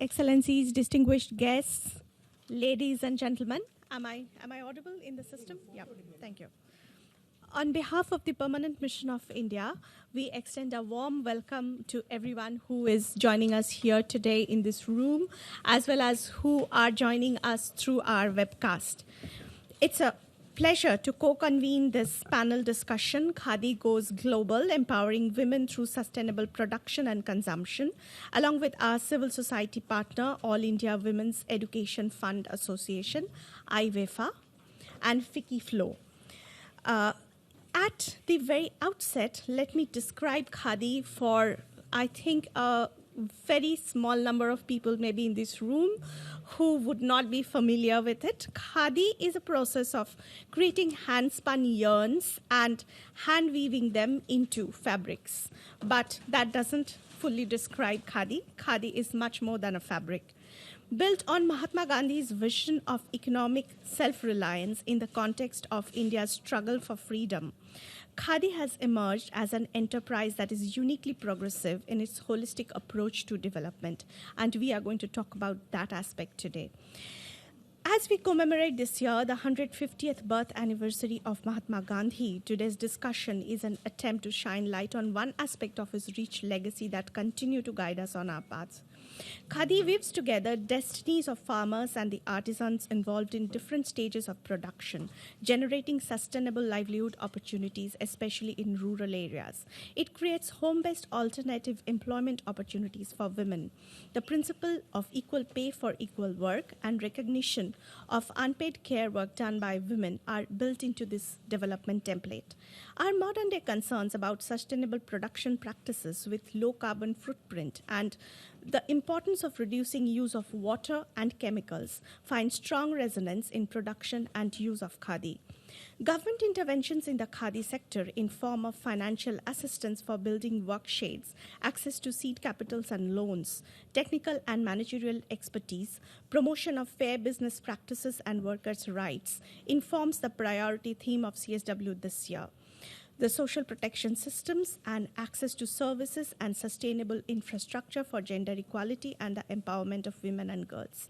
Excellencies, distinguished guests, ladies and gentlemen. Am I audible in the system? Yeah, thank you. On behalf of the Permanent Mission of India, we extend a warm welcome to everyone who is joining us here today in this room, as well as who are joining us through our webcast. It's a pleasure to co-convene this panel discussion, Khadi Goes Global, Empowering Women Through Sustainable Production and Consumption, along with our civil society partner, All India Women's Education Fund Association, IWEFA, and FICCI Flow. At the very outset, let me describe Khadi for, I think, a very small number of people maybe in this room who would not be familiar with it. Khadi is a process of creating hand-spun yarns and hand-weaving them into fabrics. But that doesn't fully describe Khadi. Khadi is much more than a fabric. Built on Mahatma Gandhi's vision of economic self-reliance in the context of India's struggle for freedom, Khadi has emerged as an enterprise that is uniquely progressive in its holistic approach to development, and we are going to talk about that aspect today. As we commemorate this year the 150th birth anniversary of Mahatma Gandhi, today's discussion is an attempt to shine light on one aspect of his rich legacy that continue to guide us on our paths. Khadi weaves together destinies of farmers and the artisans involved in different stages of production, generating sustainable livelihood opportunities, especially in rural areas. It creates home-based alternative employment opportunities for women. The principle of equal pay for equal work and recognition of unpaid care work done by women are built into this development template. Our modern-day concerns about sustainable production practices with low carbon footprint and the importance of reducing use of water and chemicals find strong resonance in production and use of Khadi. Government interventions in the Khadi sector in form of financial assistance for building worksheds, access to seed capitals and loans, technical and managerial expertise, promotion of fair business practices and workers' rights informs the priority theme of CSW this year. The social protection systems and access to services and sustainable infrastructure for gender equality and the empowerment of women and girls.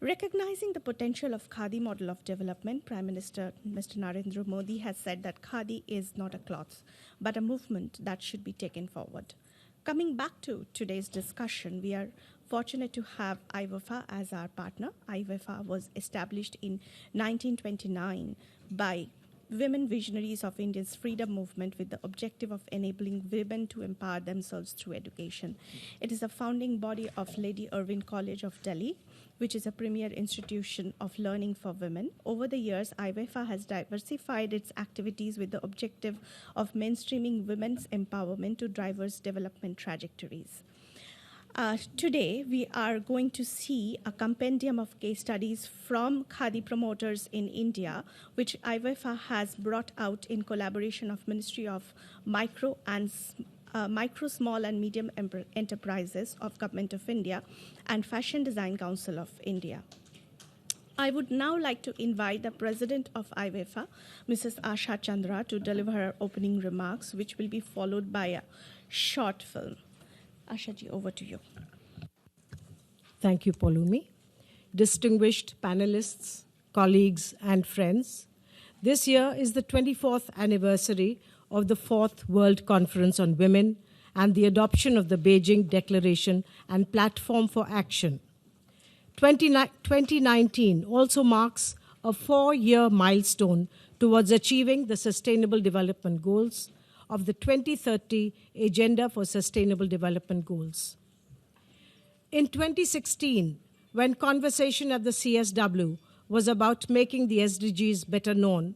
Recognizing the potential of Khadi model of development, Prime Minister Mr. Narendra Modi has said that Khadi is not a cloth, but a movement that should be taken forward. Coming back to today's discussion, we are fortunate to have IWEFA as our partner. IWEFA was established in 1929 by women visionaries of India's freedom movement with the objective of enabling women to empower themselves through education. It is a founding body of Lady Irwin College of Delhi, which is a premier institution of learning for women. Over the years, IWEFA has diversified its activities with the objective of mainstreaming women's empowerment to diverse development trajectories. Today, we are going to see a compendium of case studies from Khadi promoters in India, which IWEFA has brought out in collaboration of Ministry of Micro, Small and Medium Enterprises of Government of India and Fashion Design Council of India. I would now like to invite the President of IWEFA, Mrs. Asha Chandra, to deliver her opening remarks, which will be followed by a short film. Ashaji, over to you. Thank you, Poulumi. Distinguished panelists, colleagues, and friends, this year is the 24th anniversary of the 4th World Conference on Women and the adoption of the Beijing Declaration and Platform for Action. 2019 also marks a 4-year milestone towards achieving the Sustainable Development Goals of the 2030 Agenda for Sustainable Development Goals. In 2016, when conversation at the CSW was about making the SDGs better known,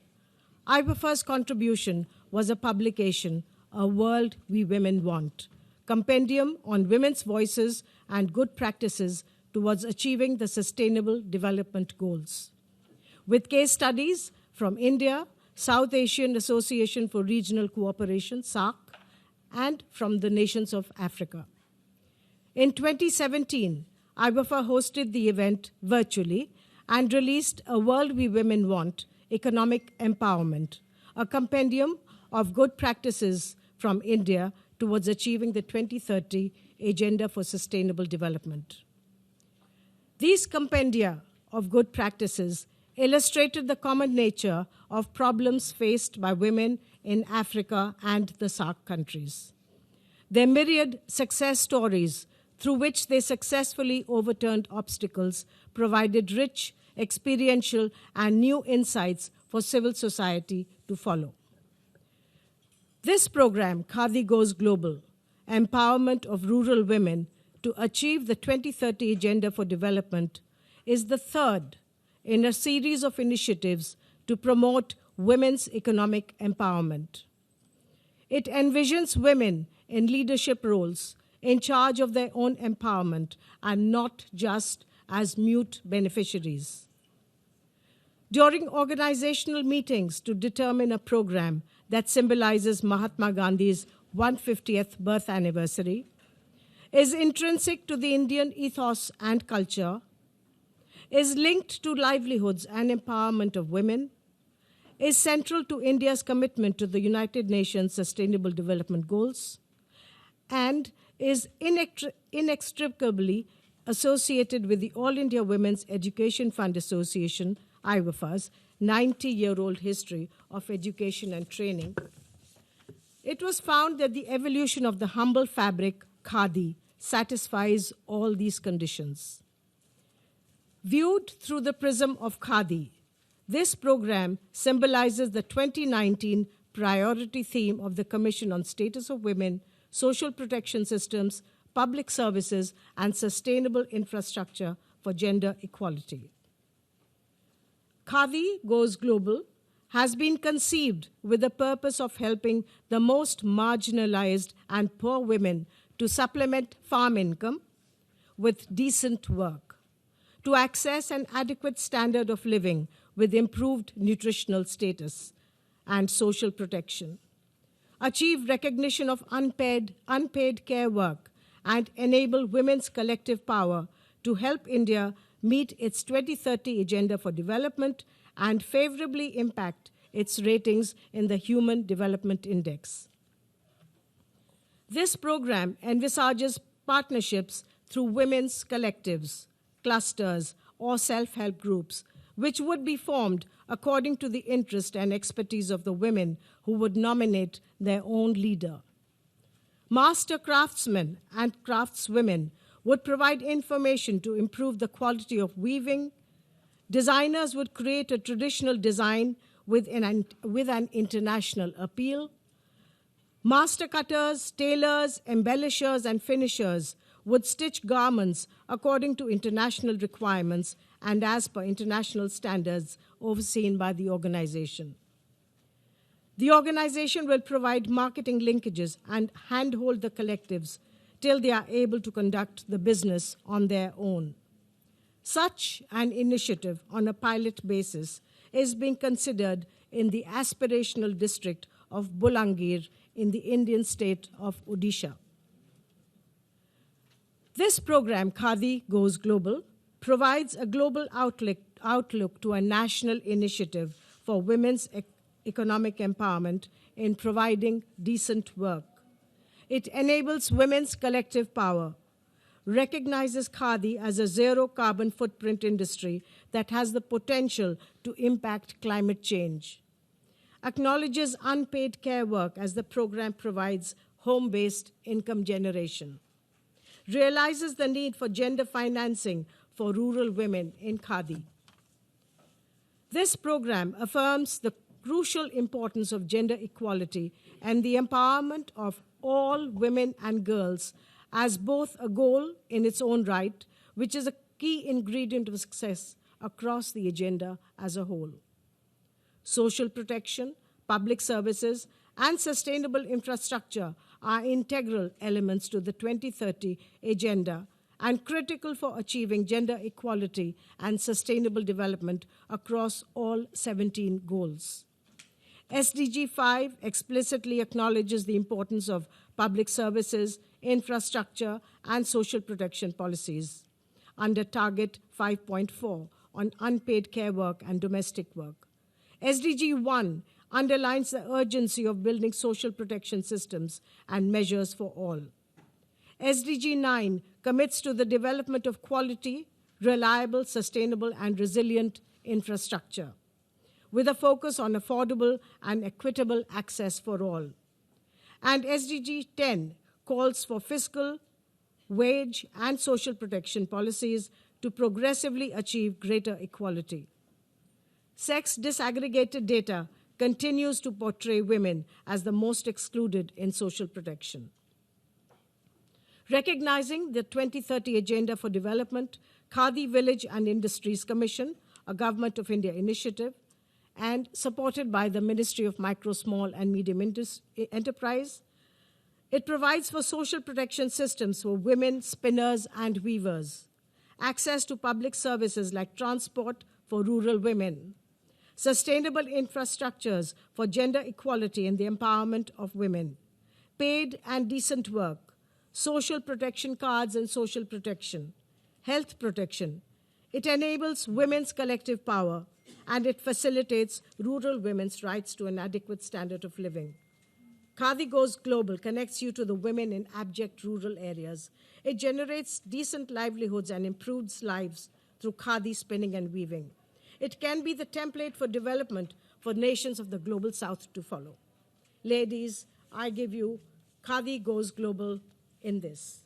IWEFA's contribution was a publication, A World We Women Want, compendium on women's voices and good practices towards achieving the Sustainable Development Goals, with case studies from India, South Asian Association for Regional Cooperation, SAARC, and from the nations of Africa. In 2017, IWEFA hosted the event virtually and released A World We Women Want, Economic Empowerment, a compendium of good practices from India towards achieving the 2030 Agenda for Sustainable Development. These compendia of good practices illustrated the common nature of problems faced by women in Africa and the SAARC countries. Their myriad success stories through which they successfully overturned obstacles provided rich, experiential, and new insights for civil society to follow. This program, Khadi Goes Global, Empowerment of Rural Women to Achieve the 2030 Agenda for Development, is the third in a series of initiatives to promote women's economic empowerment. It envisions women in leadership roles in charge of their own empowerment and not just as mute beneficiaries. During organizational meetings to determine a program that symbolizes Mahatma Gandhi's 150th birth anniversary, is intrinsic to the Indian ethos and culture, is linked to livelihoods and empowerment of women, is central to India's commitment to the United Nations Sustainable Development Goals, and is inextricably associated with the All India Women's Education Fund Association, IWFA's 90-year-old history of education and training. It was found that the evolution of the humble fabric, khadi, satisfies all these conditions. Viewed through the prism of khadi, this program symbolizes the 2019 priority theme of the Commission on Status of Women, Social Protection Systems, Public Services, and Sustainable Infrastructure for Gender Equality. Khadi Goes Global has been conceived with the purpose of helping the most marginalized and poor women to supplement farm income with decent work, to access an adequate standard of living with improved nutritional status and social protection, achieve recognition of unpaid care work, and enable women's collective power to help India meet its 2030 Agenda for Development and favorably impact its ratings in the Human Development Index. This program envisages partnerships through women's collectives, clusters, or self-help groups, which would be formed according to the interest and expertise of the women who would nominate their own leader. Master craftsmen and craftswomen would provide information to improve the quality of weaving. Designers would create a traditional design with an international appeal. Master cutters, tailors, embellishers, and finishers would stitch garments according to international requirements and as per international standards overseen by the organization. The organization will provide marketing linkages and handhold the collectives till they are able to conduct the business on their own. Such an initiative on a pilot basis is being considered in the aspirational district of Bolangir in the Indian state of Odisha. This program, Khadi Goes Global, provides a global outlook to a national initiative for women's economic empowerment in providing decent work. It enables women's collective power, recognizes khadi as a zero-carbon footprint industry that has the potential to impact climate change, acknowledges unpaid care work as the program provides home-based income generation, realizes the need for gender financing for rural women in khadi. This program affirms the crucial importance of gender equality and the empowerment of all women and girls as both a goal in its own right, which is a key ingredient of success across the agenda as a whole. Social protection, public services, and sustainable infrastructure are integral elements to the 2030 Agenda and critical for achieving gender equality and sustainable development across all 17 goals. SDG 5 explicitly acknowledges the importance of public services, infrastructure, and social protection policies under Target 5.4 on unpaid care work and domestic work. SDG 1 underlines the urgency of building social protection systems and measures for all. SDG 9 commits to the development of quality, reliable, sustainable, and resilient infrastructure, with a focus on affordable and equitable access for all. And SDG 10 calls for fiscal, wage, and social protection policies to progressively achieve greater equality. Sex disaggregated data continues to portray women as the most excluded in social protection. Recognizing the 2030 Agenda for Development, Khadi Village and Industries Commission, a Government of India initiative, and supported by the Ministry of Micro, Small and Medium Enterprise, it provides for social protection systems for women, spinners, and weavers, access to public services like transport for rural women, sustainable infrastructures for gender equality and the empowerment of women, paid and decent work, social protection cards and social protection, health protection. It enables women's collective power, and it facilitates rural women's rights to an adequate standard of living. Khadi Goes Global connects you to the women in abject rural areas. It generates decent livelihoods and improves lives through khadi spinning and weaving. It can be the template for development for nations of the global south to follow. Ladies, I give you Khadi Goes Global in this.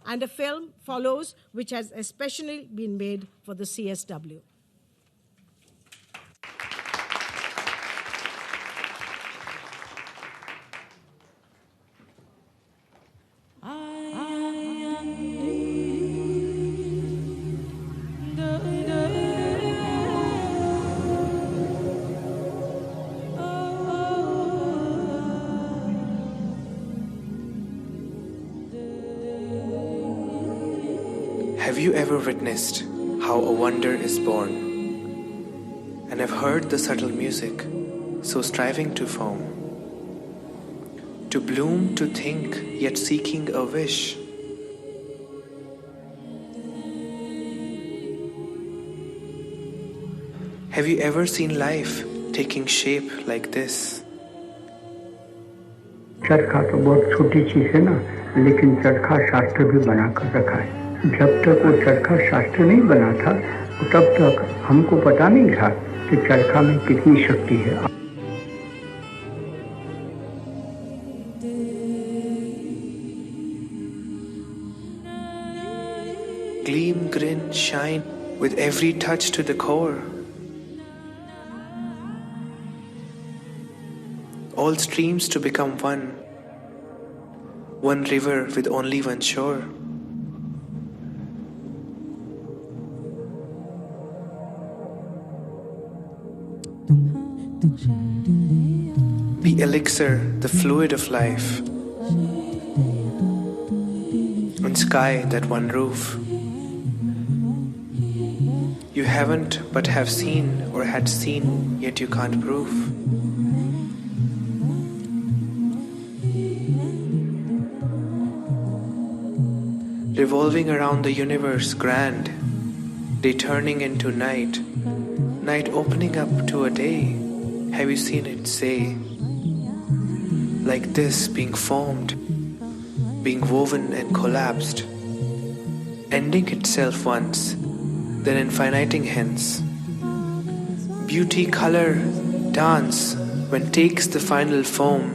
And a film follows, which has especially been made for the CSW. Have you ever witnessed how a wonder is born, and have heard the subtle music, so striving to form, to bloom, to think, yet seeking a wish? Have you ever seen life taking shape like this? चरखा तो बहुत छोटी चीज है ना, लेकिन चरखा शास्त्र भी बनाकर रखा है। जब तक वो चरखा शास्त्र नहीं बना था, तब तक हमको पता नहीं था कि चरखा में कितनी शक्ति है। Gleam, grin, shine with every touch to the core. All streams to become one river with only one shore. The elixir, the fluid of life, and sky that one roof. You haven't but have seen, or had seen, yet you can't prove. Revolving around the universe grand, day turning into night, night opening up to a day. Have you seen it say? Like this, being formed, being woven and collapsed, ending itself once, then infiniting hence. Beauty, color, dance, when takes the final form.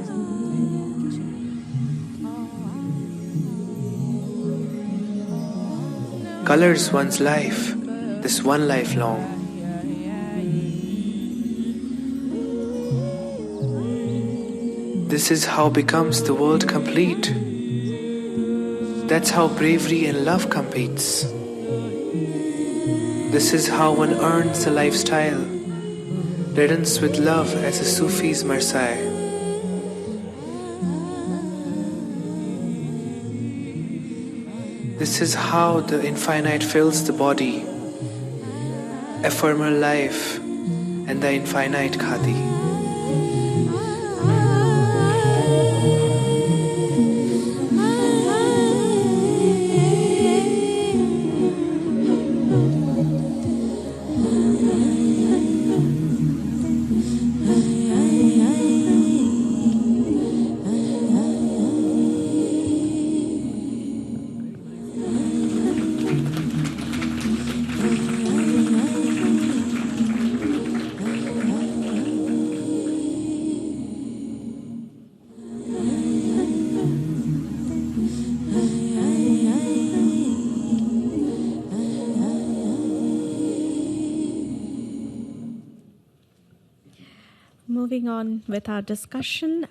Colors one's life, this one life long. This is how becomes the world complete. That's how bravery and love competes. This is how one earns a lifestyle, reddens with love as a Sufi's Marsai. This is how the infinite fills the body, ephemeral life, and the infinite khadi. moving on with our discussion,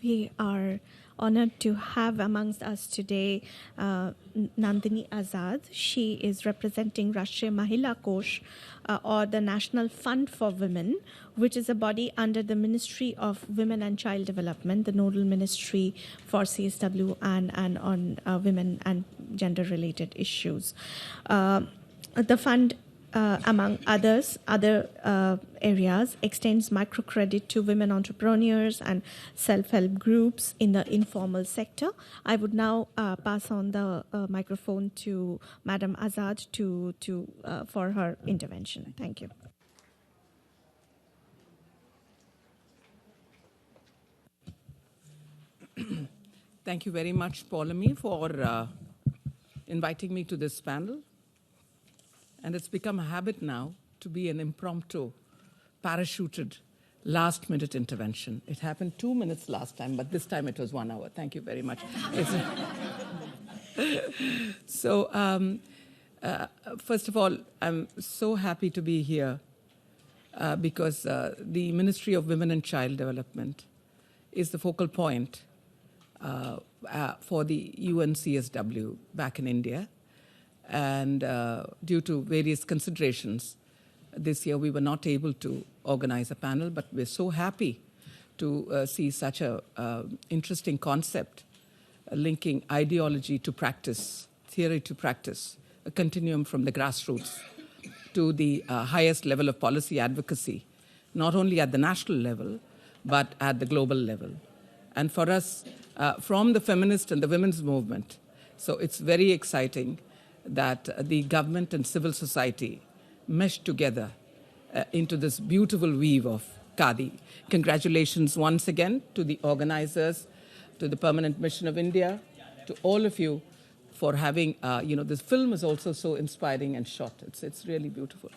we are honored to have amongst us today Nandini Azad. She is representing Rashtriya Mahila Kosh, or the National Fund for Women, which is a body under the Ministry of Women and Child Development, the nodal ministry for CSW and on women and gender-related issues. The fund, among other areas, extends microcredit to women entrepreneurs and self-help groups in the informal sector. I would now pass on the microphone to Madam Azad for her intervention. Thank you. Thank you very much, Paulami, for inviting me to this panel. And it's become a habit now to be an impromptu, parachuted, last-minute intervention. It happened 2 minutes last time, but this time it was 1 hour. Thank you very much. So, first of all, I'm so happy to be here because the Ministry of Women and Child Development is the focal point for the UNCSW back in India. And due to various considerations, this year we were not able to organize a panel, but we're so happy to see such a interesting concept linking ideology to practice, theory to practice, a continuum from the grassroots to the highest level of policy advocacy, not only at the national level, but at the global level. And for us, from the feminist and the women's movement, so it's very exciting that the government and civil society meshed together into this beautiful weave of Khadi. Congratulations once again to the organizers, to the Permanent Mission of India, to all of you for having, this film is also so inspiring and shot. It's really beautiful.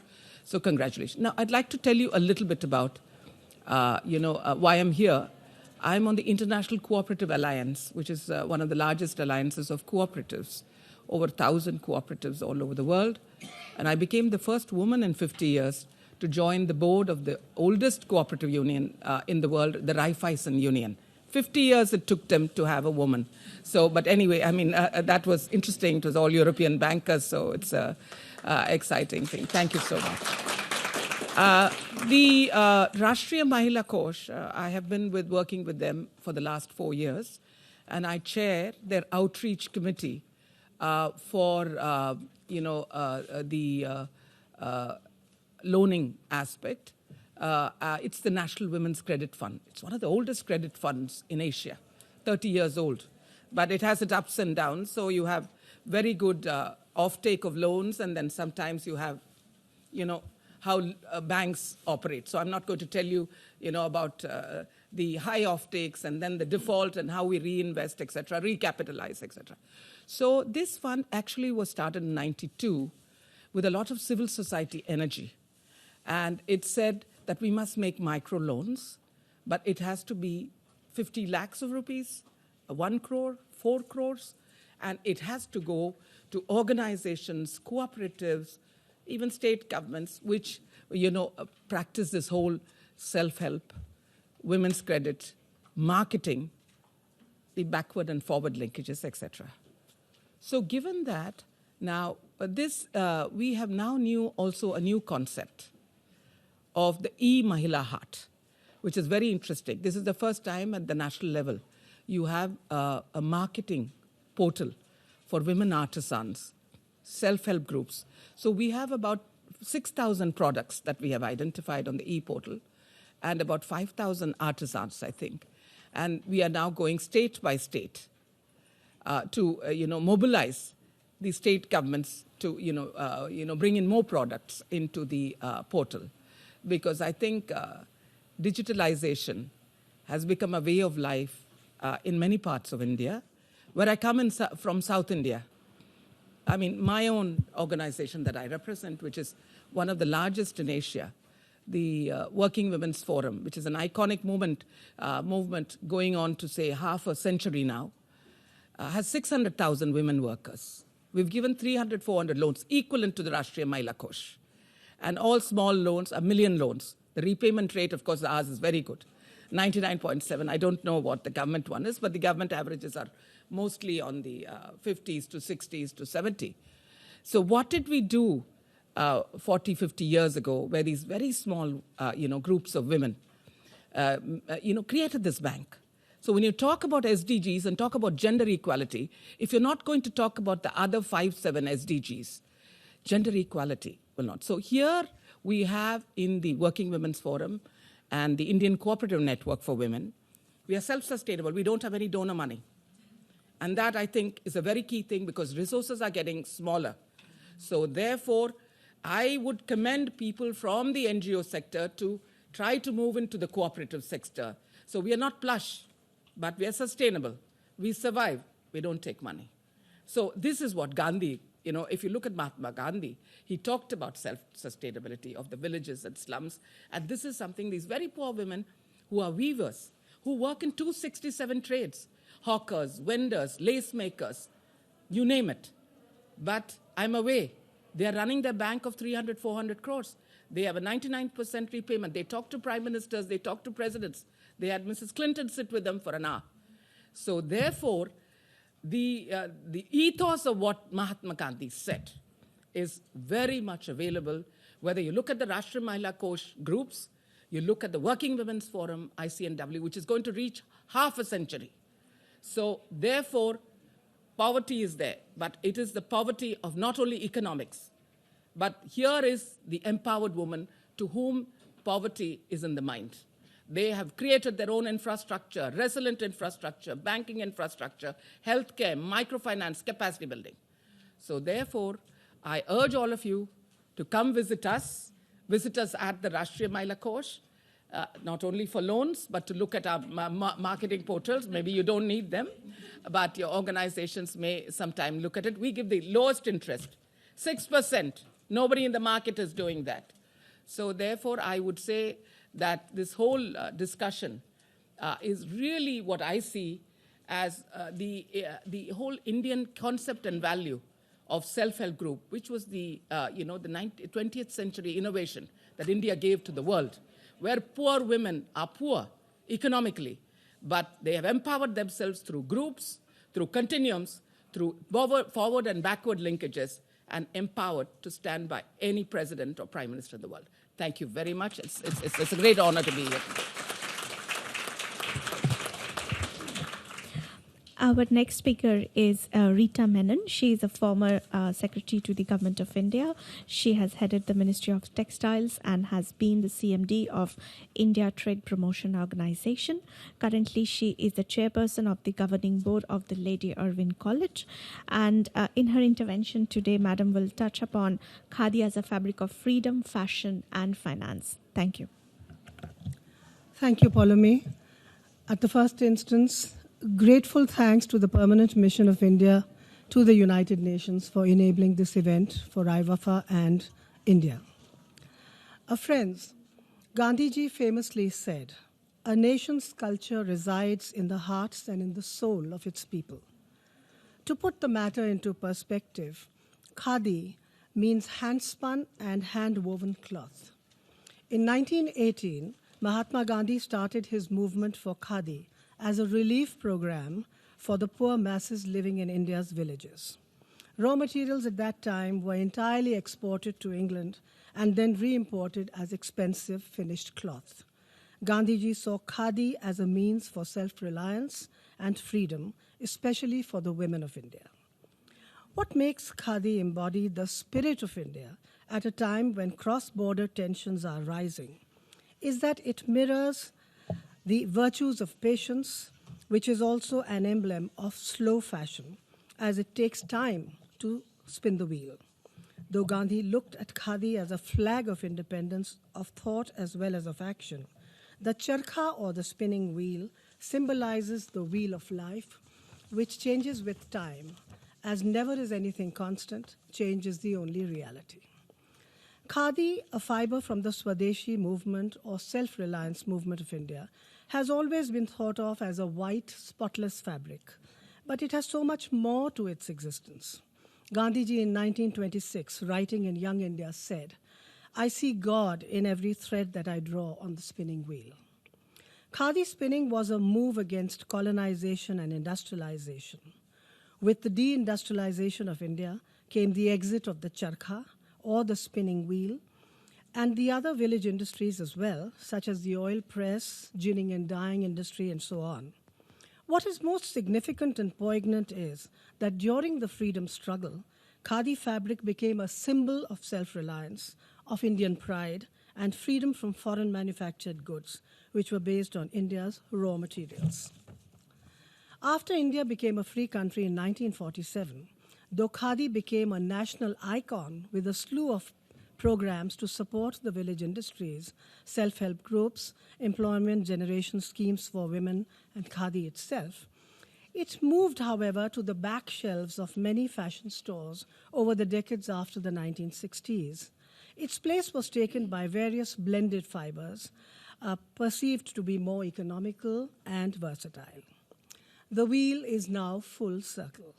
So congratulations. Now, I'd like to tell you a little bit about, why I'm here. I'm on the International Cooperative Alliance, which is one of the largest alliances of cooperatives, over 1,000 cooperatives all over the world. And I became the first woman in 50 years to join the board of the oldest cooperative union in the world, the Raiffeisen Union. 50 years it took them to have a woman. So, but anyway, I mean, that was interesting. It was all European bankers, so it's an exciting thing. Thank you so much. The Rashtriya Mahila Kosh, I have been working with them for the last 4 years, and I chair their outreach committee for the loaning aspect. It's the National Women's Credit Fund. It's one of the oldest credit funds in Asia, 30 years old. But it has its ups and downs, so you have very good offtake of loans, and then sometimes you have, how banks operate. So I'm not going to tell you, about the high offtakes and then the default and how we reinvest, etc., recapitalize, etc. So this fund actually was started in 92 with a lot of civil society energy. And it said that we must make micro loans, but it has to be 50 lakhs of rupees, 1 crore, 4 crores, and it has to go to organizations, cooperatives, even state governments, which, practice this whole self-help, women's credit, marketing, the backward and forward linkages, etc. So given that, now we have now also a new concept of the e-Mahila Haat, which is very interesting. This is the first time at the national level you have a marketing portal for women artisans, self-help groups. So we have about 6,000 products that we have identified on the e-portal and about 5,000 artisans, I think. And we are now going state by state to mobilize the state governments to bring in more products into the portal, because I think digitalization has become a way of life in many parts of India. Where I come from South India, I mean, my own organization that I represent, which is one of the largest in Asia, the Working Women's Forum, which is an iconic movement going on to say half a century now, has 600,000 women workers. We've given 300, 400 loans, equivalent to the Rashtriya Mahila Kosh. And all small loans are million loans The repayment rate, of course, ours is very good. 99.7. I don't know what the government one is, but the government averages are mostly on the 50s to 60s to 70. So what did we do 40, 50 years ago, where these very small, groups of women, created this bank? So when you talk about SDGs and talk about gender equality, if you're not going to talk about the other 5-7 SDGs, gender equality will not. So here we have in the Working Women's Forum and the Indian Cooperative Network for Women, we are self-sustainable. We don't have any donor money. And that, I think, is a very key thing because resources are getting smaller. So therefore, I would commend people from the NGO sector to try to move into the cooperative sector. So we are not plush, but we are sustainable. We survive. We don't take money. So this is what Gandhi, if you look at Mahatma Gandhi, he talked about self-sustainability of the villages and slums. And this is something these very poor women who are weavers, who work in 267 trades, hawkers, vendors, lace makers, you name it. But I'm away. They are running their bank of 300, 400 crores. They have a 99% repayment. They talk to prime ministers. They talk to presidents. They had Mrs. Clinton sit with them for an hour. So therefore, the ethos of what Mahatma Gandhi said is very much available, whether you look at the Rashtriya Mahila Kosh groups, you look at the Working Women's Forum, ICNW, which is going to reach half a century. So therefore, poverty is there, but it is the poverty of not only economics, but here is the empowered woman to whom poverty is in the mind. They have created their own infrastructure, resilient infrastructure, banking infrastructure, healthcare, microfinance, capacity building. So therefore, I urge all of you to come visit us at the Rashtriya Mahila Kosh, not only for loans, but to look at our marketing portals. Maybe you don't need them, but your organizations may sometime look at it. We give the lowest interest, 6%. Nobody in the market is doing that. So therefore, I would say that this whole discussion is really what I see as the whole Indian concept and value of self-help group, which was the 20th century innovation that India gave to the world, where poor women are poor economically, but they have empowered themselves through groups, through continuums, through forward and backward linkages, and empowered to stand by any president or prime minister in the world. Thank you very much. It's a great honor to be here. Our next speaker is Rita Menon. She is a former secretary to the Government of India. She has headed the Ministry of Textiles and has been the CMD of India Trade Promotion Organization. Currently, she is the chairperson of the governing board of the Lady Irwin College. And in her intervention today, Madam will touch upon Khadi as a fabric of freedom, fashion, and finance. Thank you. Thank you, Paulomi. At the first instance, grateful thanks to the Permanent Mission of India to the United Nations for enabling this event for IWAFA and India. Friends, Gandhiji famously said, "A nation's culture resides in the hearts and in the soul of its people." To put the matter into perspective, Khadi means hand-spun and hand-woven cloth. In 1918, Mahatma Gandhi started his movement for Khadi as a relief program for the poor masses living in India's villages. Raw materials at that time were entirely exported to England and then re-imported as expensive finished cloth. Gandhiji saw Khadi as a means for self-reliance and freedom, especially for the women of India. What makes Khadi embody the spirit of India at a time when cross-border tensions are rising is that it mirrors the virtues of patience, which is also an emblem of slow fashion, as it takes time to spin the wheel. Though Gandhi looked at Khadi as a flag of independence, of thought as well as of action, the charkha or the spinning wheel symbolizes the wheel of life, which changes with time. As never is anything constant, change is the only reality. Khadi, a fiber from the Swadeshi movement or self-reliance movement of India, has always been thought of as a white, spotless fabric, but it has so much more to its existence. Gandhiji in 1926, writing in Young India, said, I see God in every thread that I draw on the spinning wheel. Khadi spinning was a move against colonization and industrialization. With the deindustrialization of India came the exit of the charkha, or the spinning wheel, and the other village industries as well, such as the oil press, ginning and dyeing industry, and so on. What is most significant and poignant is that during the freedom struggle, Khadi fabric became a symbol of self-reliance, of Indian pride, and freedom from foreign manufactured goods, which were based on India's raw materials. After India became a free country in 1947, though Khadi became a national icon with a slew of programs to support the village industries, self-help groups, employment generation schemes for women, and Khadi itself, it moved, however, to the back shelves of many fashion stores over the decades after the 1960s. Its place was taken by various blended fibers, perceived to be more economical and versatile. The wheel is now full circle.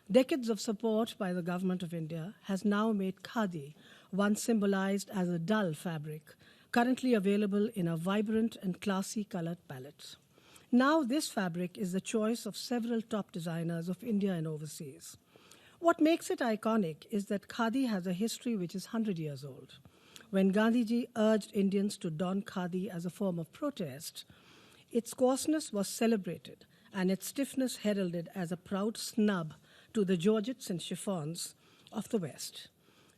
Decades of support by the government of India has now made Khadi, once symbolized as a dull fabric, currently available in a vibrant and classy colored palette. Now this fabric is the choice of several top designers of India and overseas. What makes it iconic is that Khadi has a history which is 100 years old. When Gandhiji urged Indians to don Khadi as a form of protest, its coarseness was celebrated and its stiffness heralded as a proud snub to the georgettes and chiffons of the West.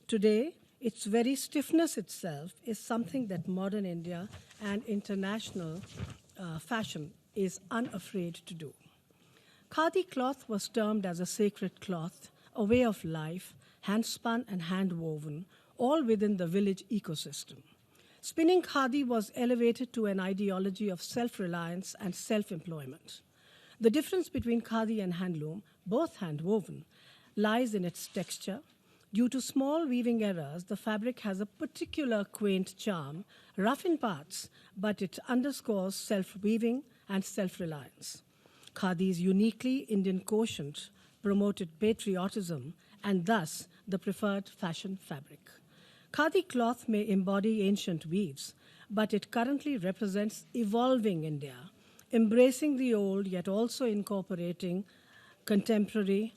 Today, its very stiffness itself is something that modern India and international fashion is unafraid to do. Khadi cloth was termed as a sacred cloth, a way of life, hand-spun and hand-woven, all within the village ecosystem. Spinning Khadi was elevated to an ideology of self-reliance and self-employment. The difference between Khadi and handloom, both hand-woven, lies in its texture. Due to small weaving errors, the fabric has a particular quaint charm, rough in parts, but it underscores self-weaving and self-reliance. Khadi's uniquely Indian quotient promoted patriotism and thus the preferred fashion fabric. Khadi cloth may embody ancient weaves, but it currently represents evolving India, embracing the old yet also incorporating contemporary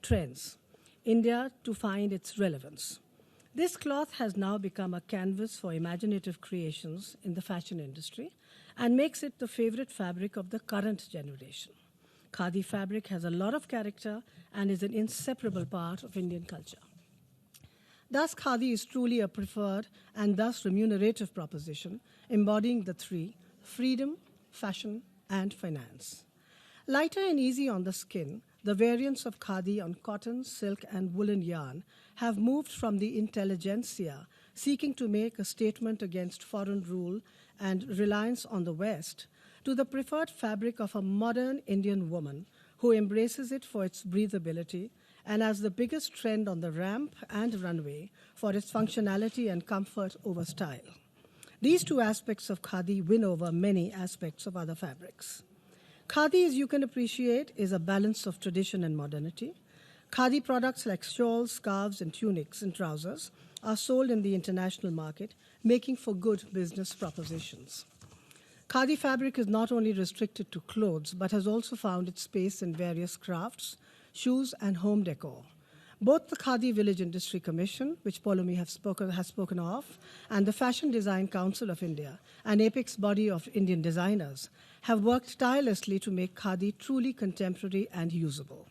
trends. India to find its relevance. This cloth has now become a canvas for imaginative creations in the fashion industry and makes it the favorite fabric of the current generation. Khadi fabric has a lot of character and is an inseparable part of Indian culture. Thus, Khadi is truly a preferred and thus remunerative proposition, embodying the three: freedom, fashion, and finance. Lighter and easy on the skin, the variants of Khadi on cotton, silk, and woolen yarn have moved from the intelligentsia seeking to make a statement against foreign rule and reliance on the West to the preferred fabric of a modern Indian woman who embraces it for its breathability and as the biggest trend on the ramp and runway for its functionality and comfort over style. These two aspects of Khadi win over many aspects of other fabrics. Khadi, as you can appreciate, is a balance of tradition and modernity. Khadi products like shawls, scarves, and tunics and trousers are sold in the international market, making for good business propositions. Khadi fabric is not only restricted to clothes, but has also found its space in various crafts, shoes, and home decor. Both the Khadi Village Industry Commission, which Poulomi has spoken of, and the Fashion Design Council of India, an apex body of Indian designers, have worked tirelessly to make Khadi truly contemporary and usable.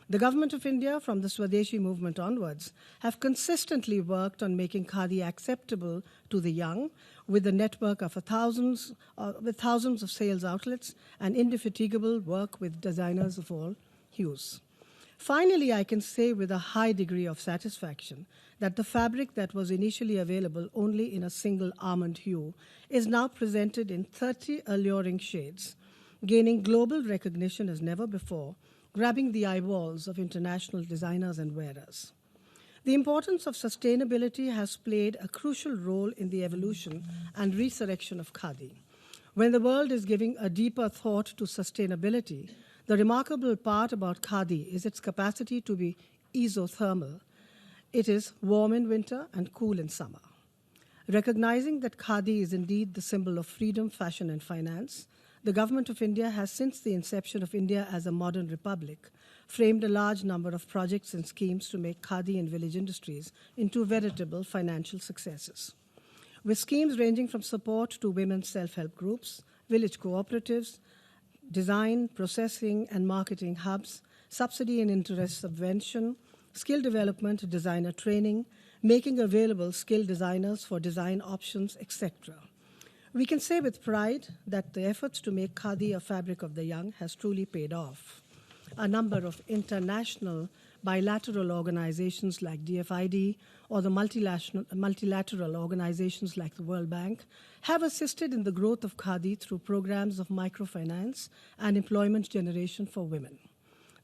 The Government of India, from the Swadeshi movement onwards, have consistently worked on making Khadi acceptable to the young, with a network of thousands of sales outlets and indefatigable work with designers of all hues. Finally, I can say with a high degree of satisfaction that the fabric that was initially available only in a single almond hue is now presented in 30 alluring shades, gaining global recognition as never before, grabbing the eyeballs of international designers and wearers. The importance of sustainability has played a crucial role in the evolution and resurrection of Khadi. When the world is giving a deeper thought to sustainability, the remarkable part about Khadi is its capacity to be isothermal. It is warm in winter and cool in summer. Recognizing that khadi is indeed the symbol of freedom, fashion, and finance, the Government of India has, since the inception of India as a modern republic, framed a large number of projects and schemes to make khadi and village industries into veritable financial successes. With schemes ranging from support to women's self-help groups, village cooperatives, design, processing, and marketing hubs, subsidy and interest subvention, skill development, designer training, making available skilled designers for design options, etc. We can say with pride that the efforts to make khadi a fabric of the young has truly paid off. A number of international bilateral organizations like DFID or the multilateral organizations like the World Bank have assisted in the growth of khadi through programs of microfinance and employment generation for women.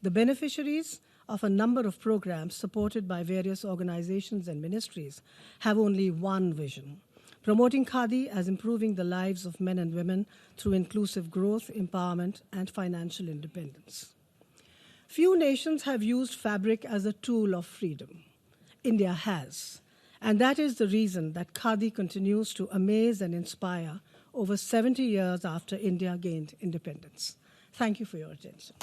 The beneficiaries of a number of programs supported by various organizations and ministries have only one vision: promoting khadi as improving the lives of men and women through inclusive growth, empowerment, and financial independence. Few nations have used fabric as a tool of freedom. India has, and that is the reason that khadi continues to amaze and inspire over 70 years after India gained independence. Thank you for your attention.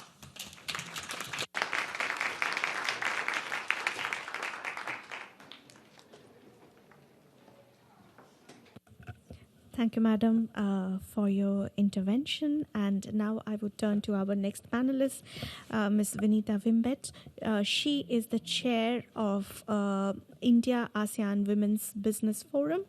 Thank you, Madam, for your intervention. And now I would turn to our next panelist, Ms. Vinita Vimbet. She is the chair of India ASEAN Women's Business Forum.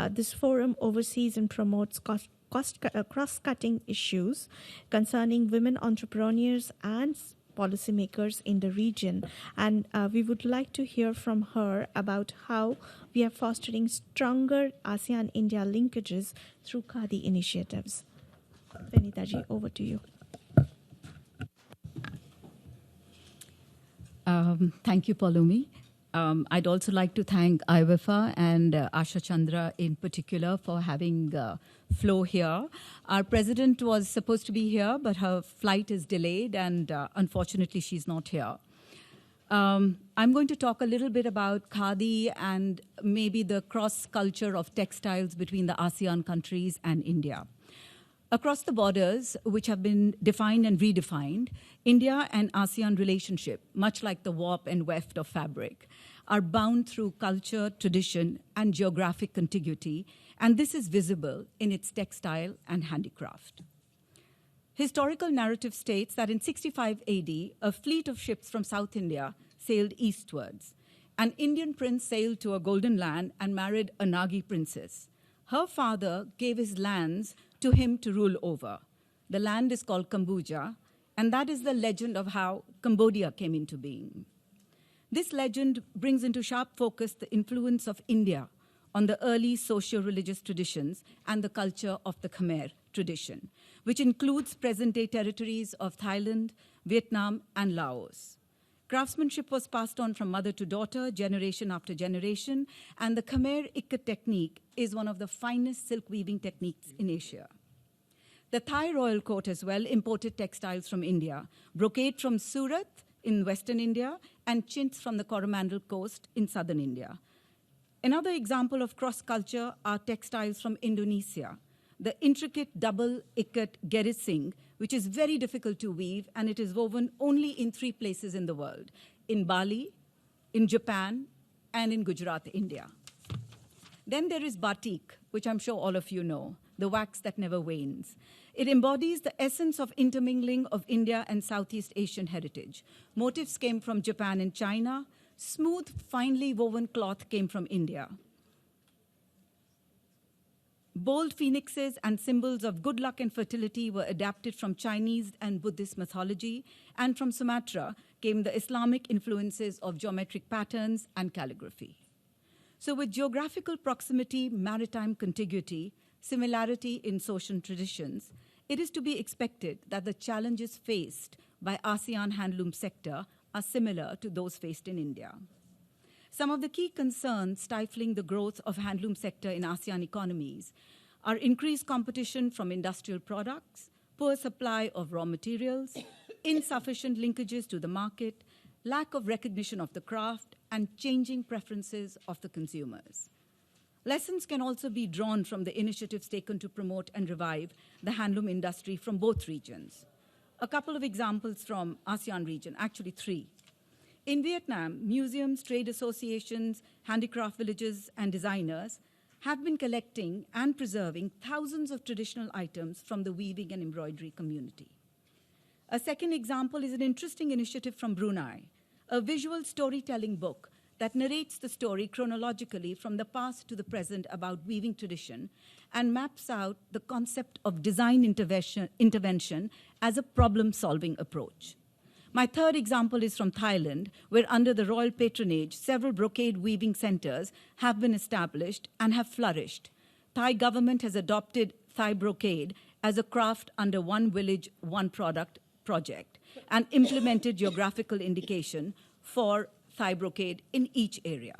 This forum oversees and promotes cross-cutting issues concerning women entrepreneurs and policymakers in the region. And we would like to hear from her about how we are fostering stronger ASEAN-India linkages through khadi initiatives. Vinita ji, over to you. Thank you, Palumi. I'd also like to thank IWIFA and Asha Chandra in particular for having Flo here. Our president was supposed to be here, but her flight is delayed, and unfortunately she's not here. I'm going to talk a little bit about khadi and maybe the cross-culture of textiles between the ASEAN countries and India. Across the borders, which have been defined and redefined, India and ASEAN relationship, much like the warp and weft of fabric, are bound through culture, tradition, and geographic contiguity, and this is visible in its textile and handicraft. Historical narrative states that in 65 AD, a fleet of ships from South India sailed eastwards. An Indian prince sailed to a golden land and married a Nagi princess. Her father gave his lands to him to rule over. The land is called Kamboja, and that is the legend of how Cambodia came into being. This legend brings into sharp focus the influence of India on the early socio-religious traditions and the culture of the Khmer tradition, which includes present-day territories of Thailand, Vietnam, and Laos. Craftsmanship was passed on from mother to daughter, generation after generation, and the Khmer ikat technique is one of the finest silk weaving techniques in Asia. The Thai royal court as well imported textiles from India, brocade from Surat in western India, and chintz from the Coromandel coast in southern India. Another example of cross-culture are textiles from Indonesia. The intricate double ikat gerising, which is very difficult to weave, and it is woven only in 3 places in the world: in Bali, in Japan, and in Gujarat, India. Then there is batik, which I'm sure all of you know, the wax that never wanes. It embodies the essence of intermingling of India and Southeast Asian heritage. Motifs came from Japan and China. Smooth, finely woven cloth came from India. Bold phoenixes and symbols of good luck and fertility were adapted from Chinese and Buddhist mythology, and from Sumatra came the Islamic influences of geometric patterns and calligraphy. So with geographical proximity, maritime contiguity, similarity in social traditions, it is to be expected that the challenges faced by ASEAN handloom sector are similar to those faced in India. Some of the key concerns stifling the growth of handloom sector in ASEAN economies are increased competition from industrial products, poor supply of raw materials, insufficient linkages to the market, lack of recognition of the craft, and changing preferences of the consumers. Lessons can also be drawn from the initiatives taken to promote and revive the handloom industry from both regions. A couple of examples from ASEAN region, actually 3. In Vietnam, museums, trade associations, handicraft villages, and designers have been collecting and preserving thousands of traditional items from the weaving and embroidery community. A second example is an interesting initiative from Brunei, a visual storytelling book that narrates the story chronologically from the past to the present about weaving tradition and maps out the concept of design intervention as a problem-solving approach. My third example is from Thailand, where under the royal patronage, several brocade weaving centers have been established and have flourished. Thai government has adopted Thai brocade as a craft under One Village, One Product project and implemented geographical indication for Thai brocade in each area.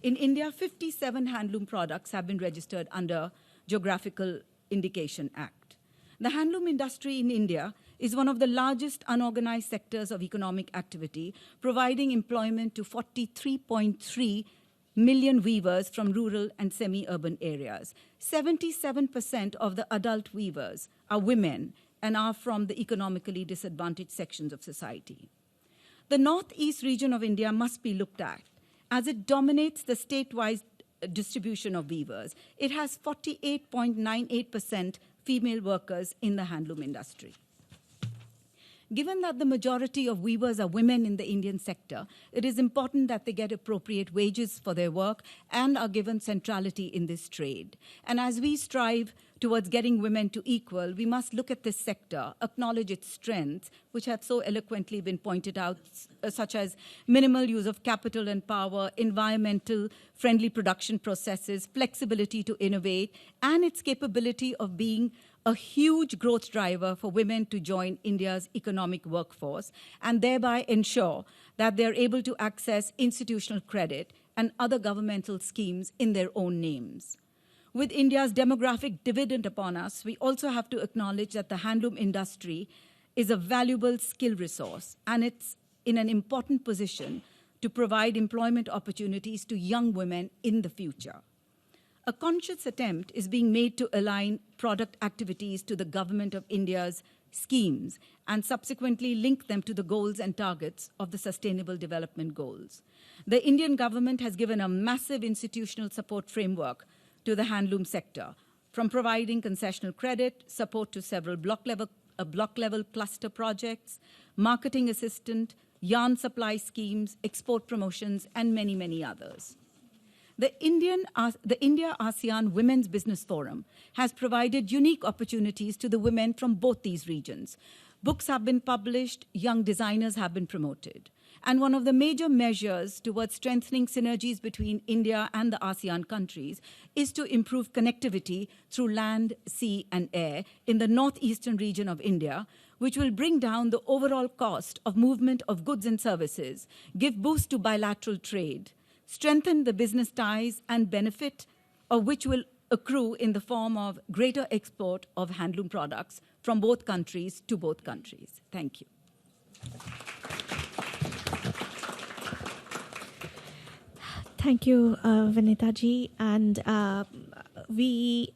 In India, 57 handloom products have been registered under Geographical Indication Act. The handloom industry in India is one of the largest unorganized sectors of economic activity, providing employment to 43.3 million weavers from rural and semi-urban areas. 77% of the adult weavers are women and are from the economically disadvantaged sections of society. The northeast region of India must be looked at, as it dominates the statewide distribution of weavers. It has 48.98% female workers in the handloom industry. Given that the majority of weavers are women in the Indian sector, it is important that they get appropriate wages for their work and are given centrality in this trade. And as we strive towards getting women to equal, we must look at this sector, acknowledge its strengths, which have so eloquently been pointed out, such as minimal use of capital and power, environmental friendly production processes, flexibility to innovate, and its capability of being a huge growth driver for women to join India's economic workforce and thereby ensure that they're able to access institutional credit and other governmental schemes in their own names. With India's demographic dividend upon us, we also have to acknowledge that the handloom industry is a valuable skill resource, and it's in an important position to provide employment opportunities to young women in the future. A conscious attempt is being made to align product activities to the Government of India's schemes and subsequently link them to the goals and targets of the Sustainable Development Goals. The Indian government has given a massive institutional support framework to the handloom sector, from providing concessional credit, support to several block-level cluster projects, marketing assistance, yarn supply schemes, export promotions, and many, many others. The India-ASEAN Women's Business Forum has provided unique opportunities to the women from both these regions. Books have been published, young designers have been promoted. And one of the major measures towards strengthening synergies between India and the ASEAN countries is to improve connectivity through land, sea, and air in the northeastern region of India, which will bring down the overall cost of movement of goods and services, give boost to bilateral trade, strengthen the business ties, and benefit of which will accrue in the form of greater export of handloom products from both countries to both countries. Thank you. Thank you, Vinita ji, and we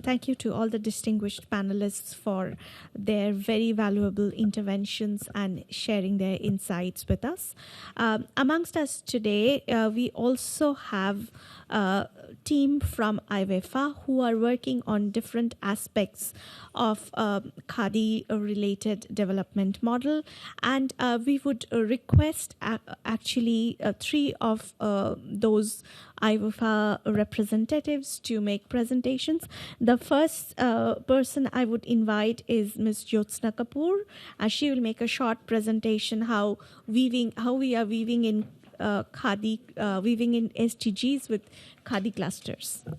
thank you to all the distinguished panelists for their very valuable interventions and sharing their insights with us. Amongst us today, we also have a team from IWEFA who are working on different aspects of Khadi-related development model, and we would request actually 3 of those IWEFA representatives to make presentations. The first person I would invite is Ms. Jyotsna Kapoor. She will make a short presentation how we are weaving in Khadi, weaving in SDGs with Khadi clusters. Hello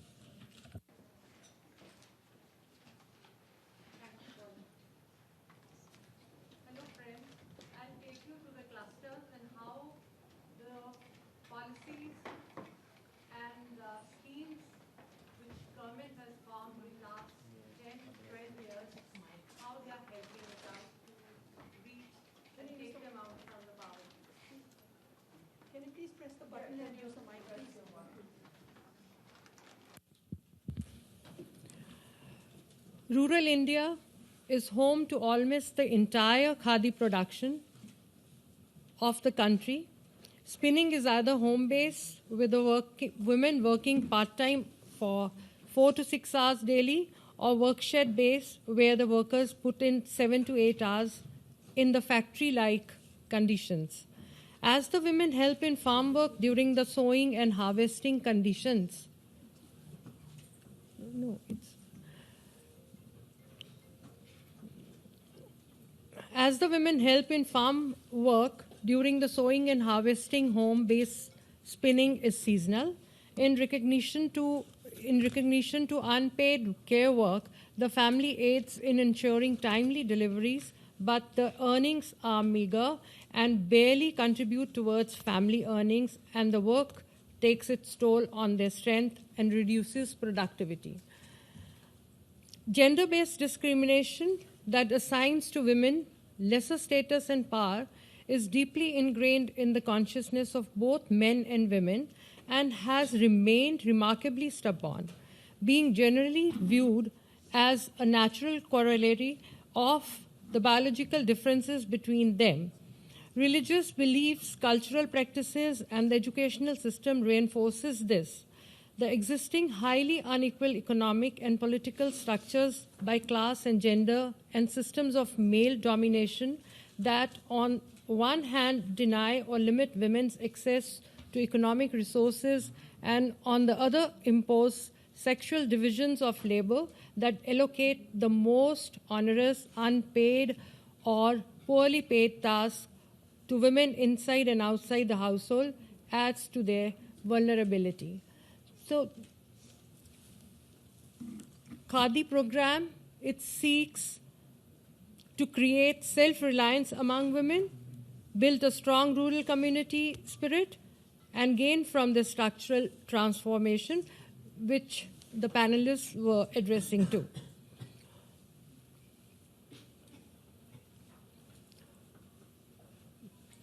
friends, I'll take you to the clusters and how the policies and schemes which government has formed in the last 10 to 12 years, how they are helping us out to reach and take them out from the power. Can you please press the button and use the mic? Rural India is home to almost the entire khadi production of the country. Spinning is either home-based, with the women working part-time for 4 to 6 hours daily, or workshed-based, where the workers put in 7 to 8 hours in the factory-like conditions. As the women help in farm work during the sowing and harvesting conditions, as the women help in farm work during the sowing and harvesting, home-based spinning is seasonal. In recognition to unpaid care work, the family aids in ensuring timely deliveries, but the earnings are meager and barely contribute towards family earnings, and the work takes its toll on their strength and reduces productivity. Gender-based discrimination that assigns to women lesser status and power is deeply ingrained in the consciousness of both men and women and has remained remarkably stubborn, being generally viewed as a natural corollary of the biological differences between them. Religious beliefs, cultural practices, and the educational system reinforces this. The existing highly unequal economic and political structures by class and gender and systems of male domination that on one hand deny or limit women's access to economic resources and on the other impose sexual divisions of labor that allocate the most onerous, unpaid, or poorly paid tasks to women inside and outside the household adds to their vulnerability. So, Khadi program, it seeks to create self-reliance among women, build a strong rural community spirit, and gain from the structural transformation which the panelists were addressing to.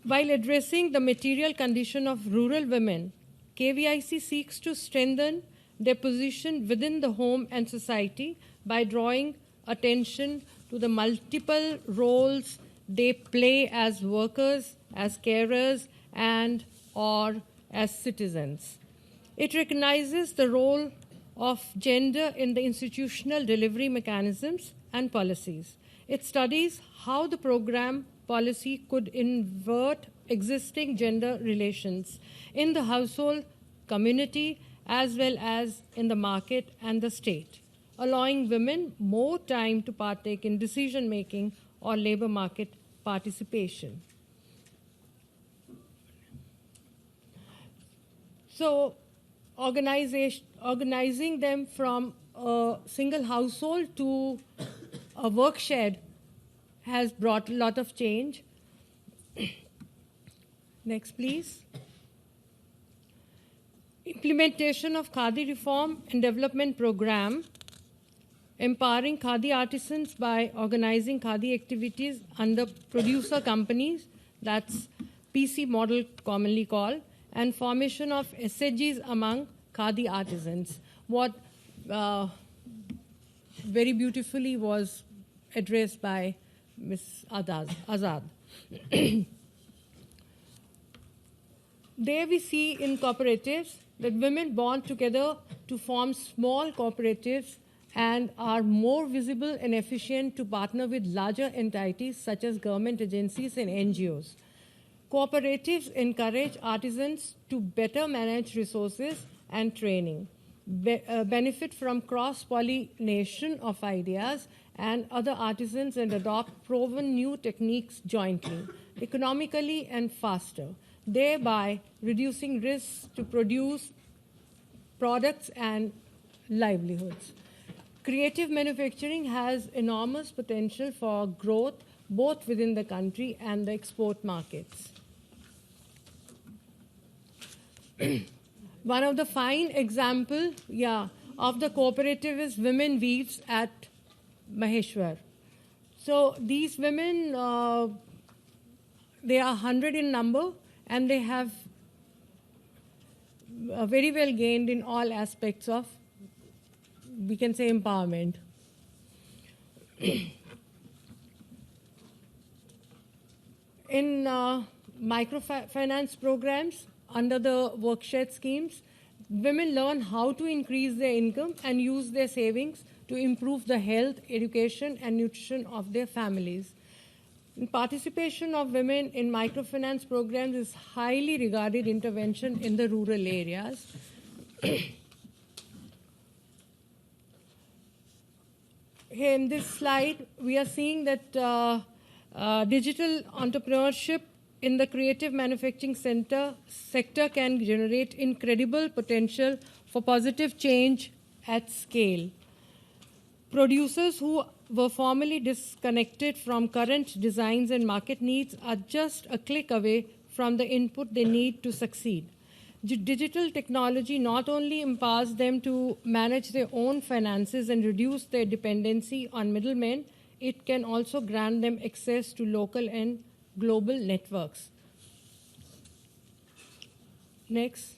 While addressing the material condition of rural women, KVIC seeks to strengthen their position within the home and society by drawing attention to the multiple roles they play as workers, as carers, and or as citizens. It recognizes the role of gender in the institutional delivery mechanisms and policies. It studies how the program policy could invert existing gender relations in the household, community, as well as in the market and the state, allowing women more time to partake in decision-making or labor market participation. So, organizing them from a single household to a work shed has brought a lot of change. Next, please. Implementation of Khadi Reform and Development Program, empowering Khadi artisans by organizing Khadi activities under producer companies, that's PC model commonly called, and formation of SHGs among Khadi artisans. What very beautifully was addressed by Ms. Azad. There we see in cooperatives that women bond together to form small cooperatives and are more visible and efficient to partner with larger entities such as government agencies and NGOs. Cooperatives encourage artisans to better manage resources and training, benefit from cross-pollination of ideas and other artisans, and adopt proven new techniques jointly, economically and faster, thereby reducing risks to produce products and livelihoods. Creative manufacturing has enormous potential for growth both within the country and the export markets. One of the fine examples of the cooperative is Women Weaves at Maheshwar. So these women, they are 100 in number, and they have very well gained in all aspects of, we can say, empowerment. In microfinance programs under the workshed schemes, women learn how to increase their income and use their savings to improve the health, education, and nutrition of their families. Participation of women in microfinance programs is highly regarded intervention in the rural areas. Here in this slide, we are seeing that digital entrepreneurship in the creative manufacturing sector can generate incredible potential for positive change at scale. Producers who were formerly disconnected from current designs and market needs are just a click away from the input they need to succeed. Digital technology not only empowers them to manage their own finances and reduce their dependency on middlemen, it can also grant them access to local and global networks. Next.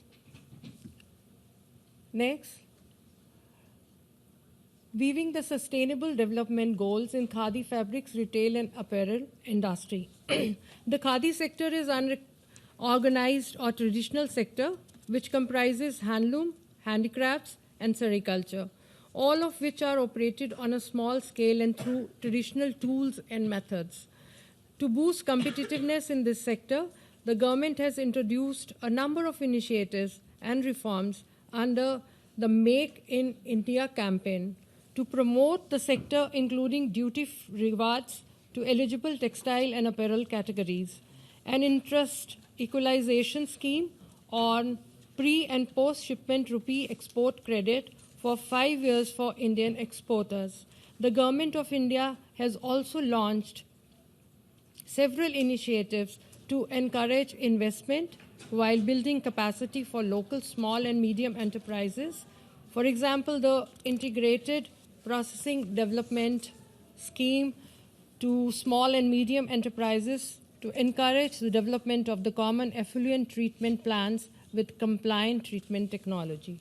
Weaving the Sustainable Development Goals in Khadi fabrics, retail and apparel industry. The Khadi sector is unorganized or traditional sector which comprises handloom, handicrafts and sericulture, all of which are operated on a small scale and through traditional tools and methods. To boost competitiveness in this sector, the government has introduced a number of initiatives and reforms under the Make in India campaign to promote the sector, including duty rewards to eligible textile and apparel categories, an interest equalization scheme on pre- and post-shipment rupee export credit for 5 years for Indian exporters. The Government of India has also launched several initiatives to encourage investment while building capacity for local small and medium enterprises. For example, the Integrated Processing Development Scheme to small and medium enterprises to encourage the development of the common effluent treatment plants with compliant treatment technology.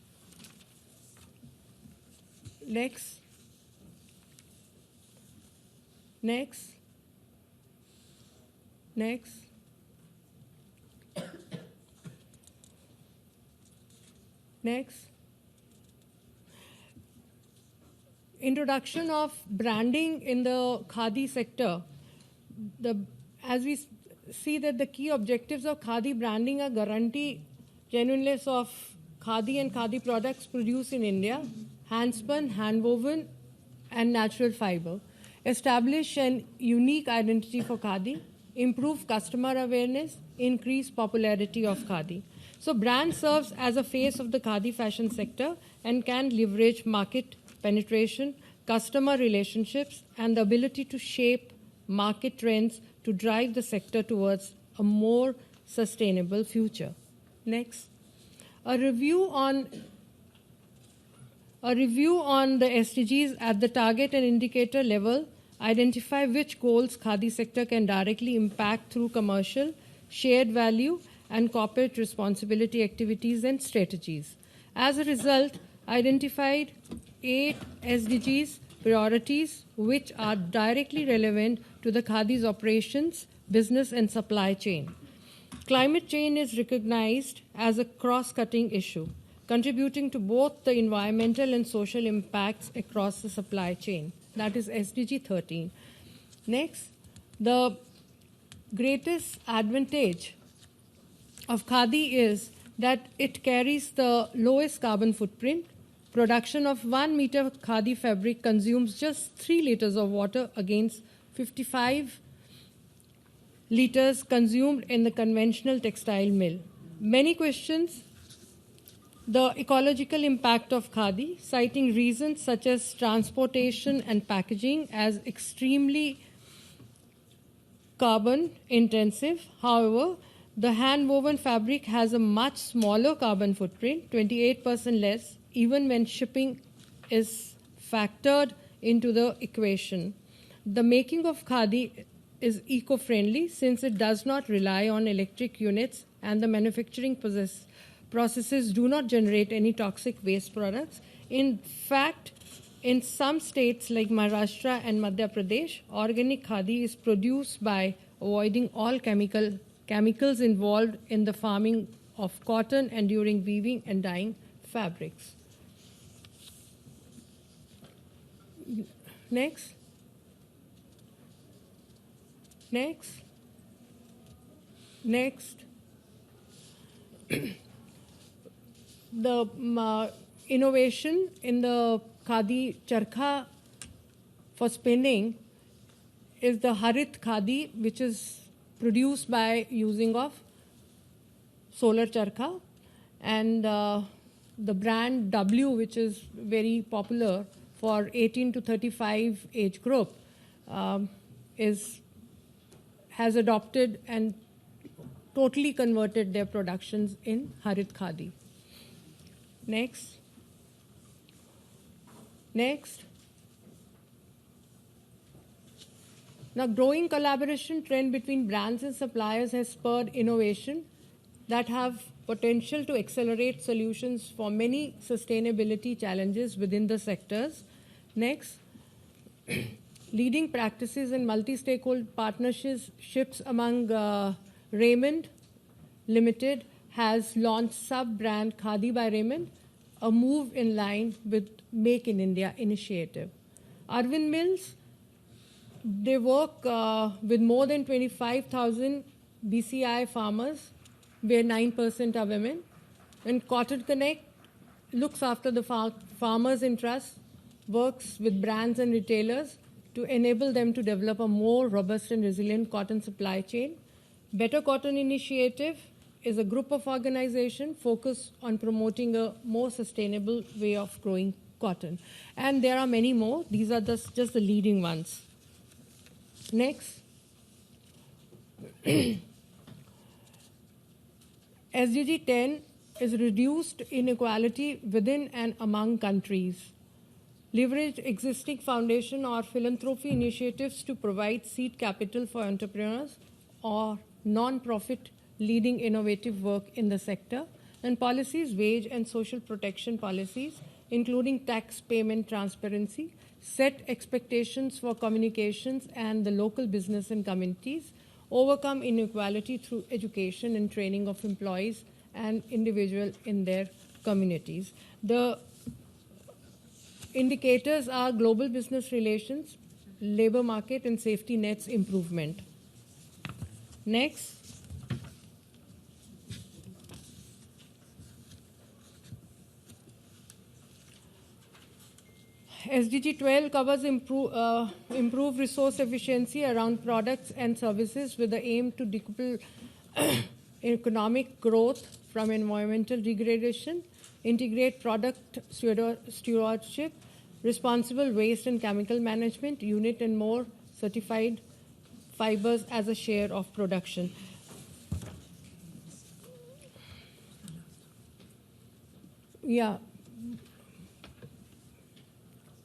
Next. Introduction of branding in the Khadi sector. As we see that the key objectives of Khadi branding are guarantee genuineness of Khadi and Khadi products produced in India, handspun, handwoven, and natural fiber. Establish an unique identity for Khadi, improve customer awareness, increase popularity of Khadi. So brand serves as a face of the Khadi fashion sector and can leverage market penetration, customer relationships, and the ability to shape market trends to drive the sector towards a more sustainable future. Next. A review on the SDGs at the target and indicator level identify which goals Khadi sector can directly impact through commercial, shared value, and corporate responsibility activities and strategies. As a result, identified 8 SDGs priorities which are directly relevant to the Khadi's operations, business, and supply chain. Climate change is recognized as a cross-cutting issue, contributing to both the environmental and social impacts across the supply chain. That is SDG 13. Next, the greatest advantage of Khadi is that it carries the lowest carbon footprint. Production of 1 meter Khadi fabric consumes just 3 liters of water against 55 liters consumed in the conventional textile mill. Many questions the ecological impact of Khadi, citing reasons such as transportation and packaging as extremely carbon intensive. However, the hand-woven fabric has a much smaller carbon footprint, 28% less, even when shipping is factored into the equation. The making of Khadi is eco-friendly since it does not rely on electric units and the manufacturing processes do not generate any toxic waste products. In fact, In some states like Maharashtra and Madhya Pradesh, organic khadi is produced by avoiding all chemicals involved in the farming of cotton and during weaving and dyeing fabrics. Next. The innovation in the khadi charkha for spinning is the Harit khadi, which is produced by using of solar charkha, and the brand W, which is very popular for 18 to 35 age group, has adopted and totally converted their productions in Harit khadi. Next. Now, growing collaboration trend between brands and suppliers has spurred innovation that have potential to accelerate solutions for many sustainability challenges within the sectors. Next. Leading practices in multi-stakeholder partnerships among Raymond Limited has launched sub-brand Khadi by Raymond, a move in line with Make in India initiative. Arvind Mills, they work with more than 25,000 BCI farmers, where 9% are women. And Cotton Connect looks after the farmers' interests, works with brands and retailers to enable them to develop a more robust and resilient cotton supply chain. Better Cotton Initiative is a group of organizations focused on promoting a more sustainable way of growing cotton. And there are many more. These are just the leading ones. Next. SDG 10 is reduced inequality within and among countries. Leverage existing foundation or philanthropy initiatives to provide seed capital for entrepreneurs or non-profit leading innovative work in the sector, and policies, wage and social protection policies, including tax payment transparency, set expectations for communications and the local business and communities, overcome inequality through education and training of employees and individuals in their communities. The indicators are global business relations, labor market, and safety nets improvement. Next. SDG 12 covers improve resource efficiency around products and services with the aim to decouple economic growth from environmental degradation, integrate product stewardship, responsible waste and chemical management unit, and more certified fibers as a share of production. Yeah.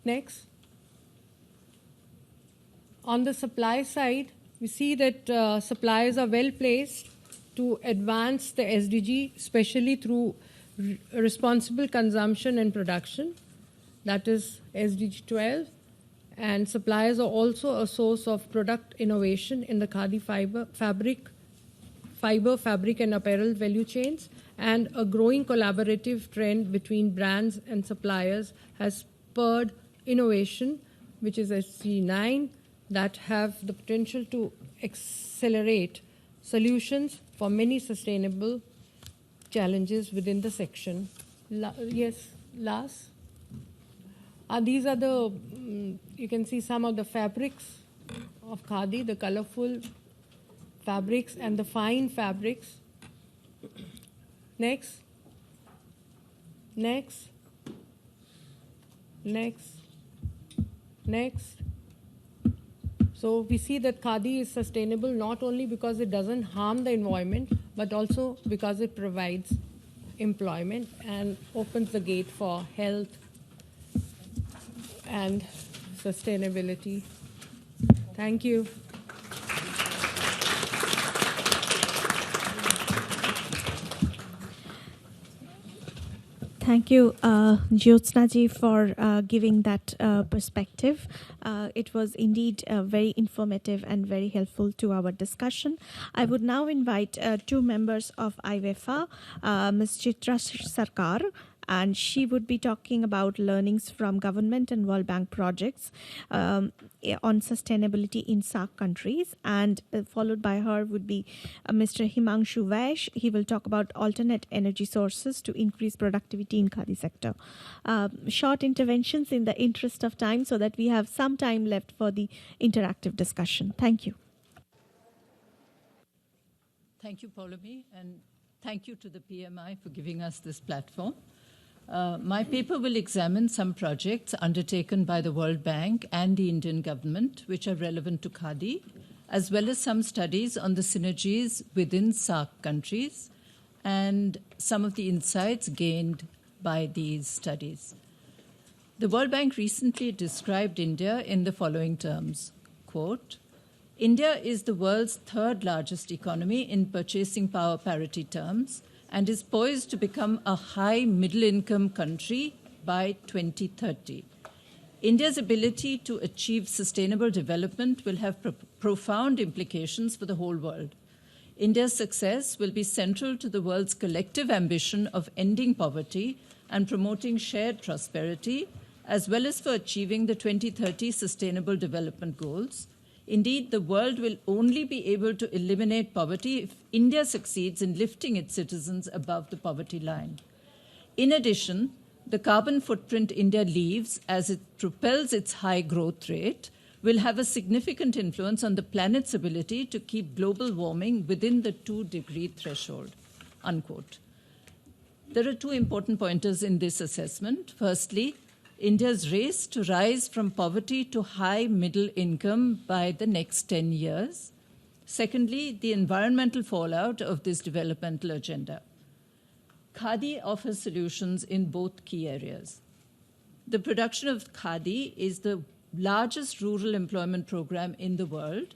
Next. On the supply side, we see that suppliers are well placed to advance the SDG, especially through responsible consumption and production, that is SDG 12. And suppliers are also a source of product innovation in the khadi fabric, and apparel value chains, and a growing collaborative trend between brands and suppliers has spurred innovation, which is SDG 9, that have the potential to accelerate solutions for many sustainable challenges within the section. Yes, last. These are the, you can see some of the fabrics of khadi, the colorful fabrics and the fine fabrics. Next. So we see that khadi is sustainable not only because it doesn't harm the environment, but also because it provides employment and opens the gate for health and sustainability. Thank you. Thank you, Jyotsna ji, for giving that perspective. It was indeed very informative and very helpful to our discussion. I would now invite two members of IWEFA, Ms. Chitra Sarkar, and she would be talking about learnings from government and World Bank projects on sustainability in SAARC countries. And followed by her would be Mr. Himanshu Vaish. He will talk about alternate energy sources to increase productivity in Khadi sector. Short interventions in the interest of time so that we have some time left for the interactive discussion. Thank you. Thank you, Paulomi, and thank you to the PMI for giving us this platform. My paper will examine some projects undertaken by the World Bank and the Indian government which are relevant to Khadi, as well as some studies on the synergies within SAARC countries and some of the insights gained by these studies. The World Bank recently described India in the following terms, quote, India is the world's third largest economy in purchasing power parity terms and is poised to become a high middle-income country by 2030. India's ability to achieve sustainable development will have profound implications for the whole world. India's success will be central to the world's collective ambition of ending poverty and promoting shared prosperity, as well as for achieving the 2030 Sustainable Development Goals. Indeed, the world will only be able to eliminate poverty if India succeeds in lifting its citizens above the poverty line. In addition, the carbon footprint India leaves as it propels its high growth rate will have a significant influence on the planet's ability to keep global warming within the 2-degree threshold, unquote. There are two important pointers in this assessment. Firstly, India's race to rise from poverty to high middle income by the next 10 years. Secondly, the environmental fallout of this developmental agenda. Khadi offers solutions in both key areas. The production of Khadi is the largest rural employment program in the world,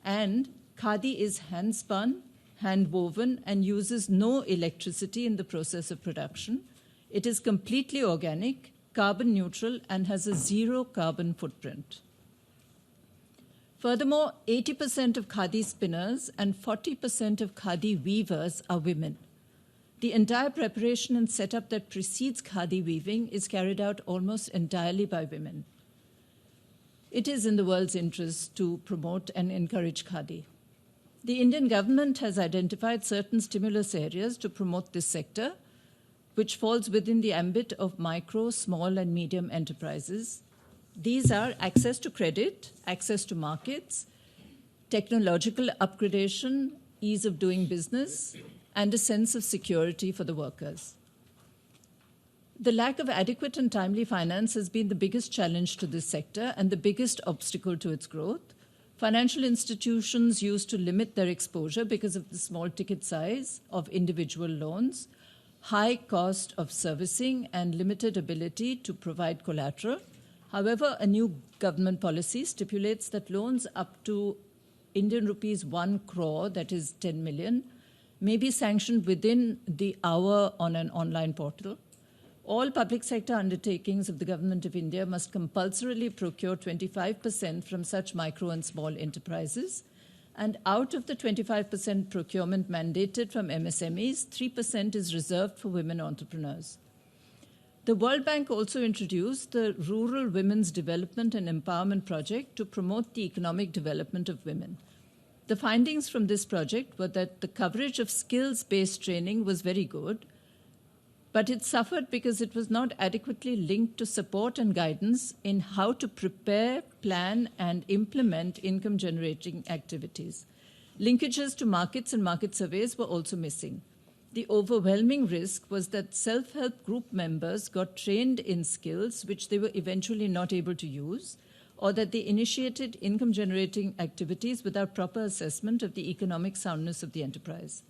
and Khadi is hand-spun, hand-woven, and uses no electricity in the process of production. It is completely organic, carbon neutral, and has a zero carbon footprint. Furthermore, 80% of Khadi spinners and 40% of Khadi weavers are women. The entire preparation and setup that precedes Khadi weaving is carried out almost entirely by women. It is in the world's interest to promote and encourage Khadi. The Indian government has identified certain stimulus areas to promote this sector, which falls within the ambit of micro, small, and medium enterprises. These are access to credit, access to markets, technological upgradation, ease of doing business, and a sense of security for the workers. The lack of adequate and timely finance has been the biggest challenge to this sector and the biggest obstacle to its growth. Financial institutions used to limit their exposure because of the small ticket size of individual loans, high cost of servicing, and limited ability to provide collateral. However, a new government policy stipulates that loans up to Indian rupees 1 crore, that is 10 million, may be sanctioned within the hour on an online portal. All public sector undertakings of the Government of India must compulsorily procure 25% from such micro and small enterprises. And out of the 25% procurement mandated from MSMEs, 3% is reserved for women entrepreneurs. The World Bank also introduced the Rural Women's Development and Empowerment Project to promote the economic development of women. The findings from this project were that the coverage of skills-based training was very good, but it suffered because it was not adequately linked to support and guidance in how to prepare, plan, and implement income-generating activities. Linkages to markets and market surveys were also missing. The overwhelming risk was that self-help group members got trained in skills which they were eventually not able to use, or that they initiated income-generating activities without proper assessment of the economic soundness of the enterprise.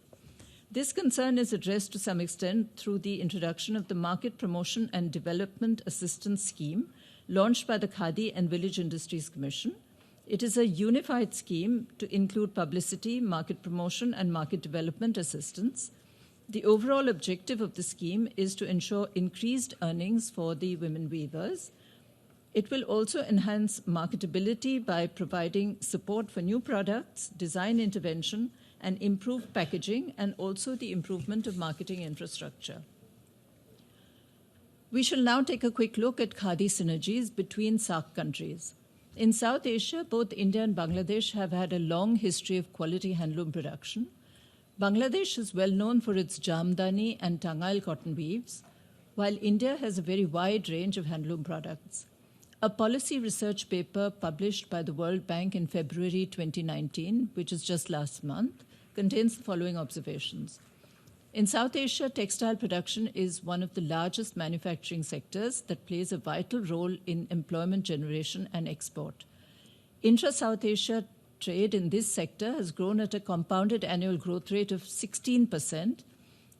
This concern is addressed to some extent through the introduction of the Market Promotion and Development Assistance Scheme launched by the Khadi and Village Industries Commission. It is a unified scheme to include publicity, market promotion, and market development assistance. The overall objective of the scheme is to ensure increased earnings for the women weavers. It will also enhance marketability by providing support for new products, design intervention, and improved packaging, and also the improvement of marketing infrastructure. We shall now take a quick look at Khadi synergies between SAARC countries. In South Asia, both India and Bangladesh have had a long history of quality handloom production. Bangladesh is well known for its Jamdani and Tangail cotton weaves, while India has a very wide range of handloom products. A policy research paper published by the World Bank in February 2019, which is just last month, contains the following observations. In South Asia, textile production is one of the largest manufacturing sectors that plays a vital role in employment generation and export. Intra-South Asia trade in this sector has grown at a compounded annual growth rate of 16%,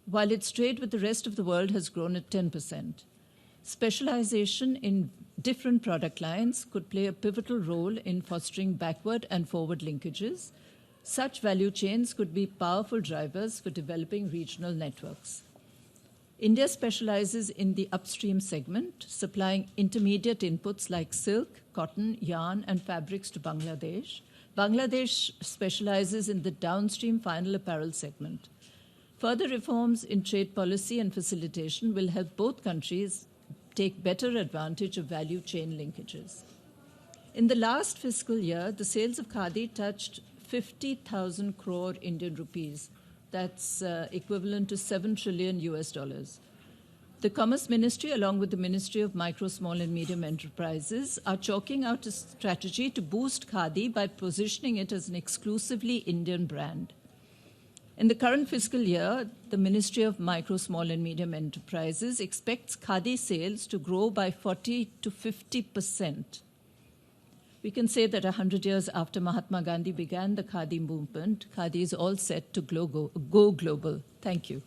while its trade with the rest of the world has grown at 10%. Specialization in different product lines could play a pivotal role in fostering backward and forward linkages. Such value chains could be powerful drivers for developing regional networks. India specializes in the upstream segment, supplying intermediate inputs like silk, cotton, yarn, and fabrics to Bangladesh. Bangladesh specializes in the downstream final apparel segment. Further reforms in trade policy and facilitation will help both countries take better advantage of value chain linkages. In the last fiscal year, the sales of Khadi touched 50,000 crore Indian rupees. That's equivalent to $7 trillion US. The Commerce Ministry, along with the Ministry of Micro, Small and Medium Enterprises, are chalking out a strategy to boost Khadi by positioning it as an exclusively Indian brand. In the current fiscal year, the Ministry of Micro, Small and Medium Enterprises expects Khadi sales to grow by 40 to 50%. We can say that 100 years after Mahatma Gandhi began the Khadi movement, Khadi is all set to go global. Thank you.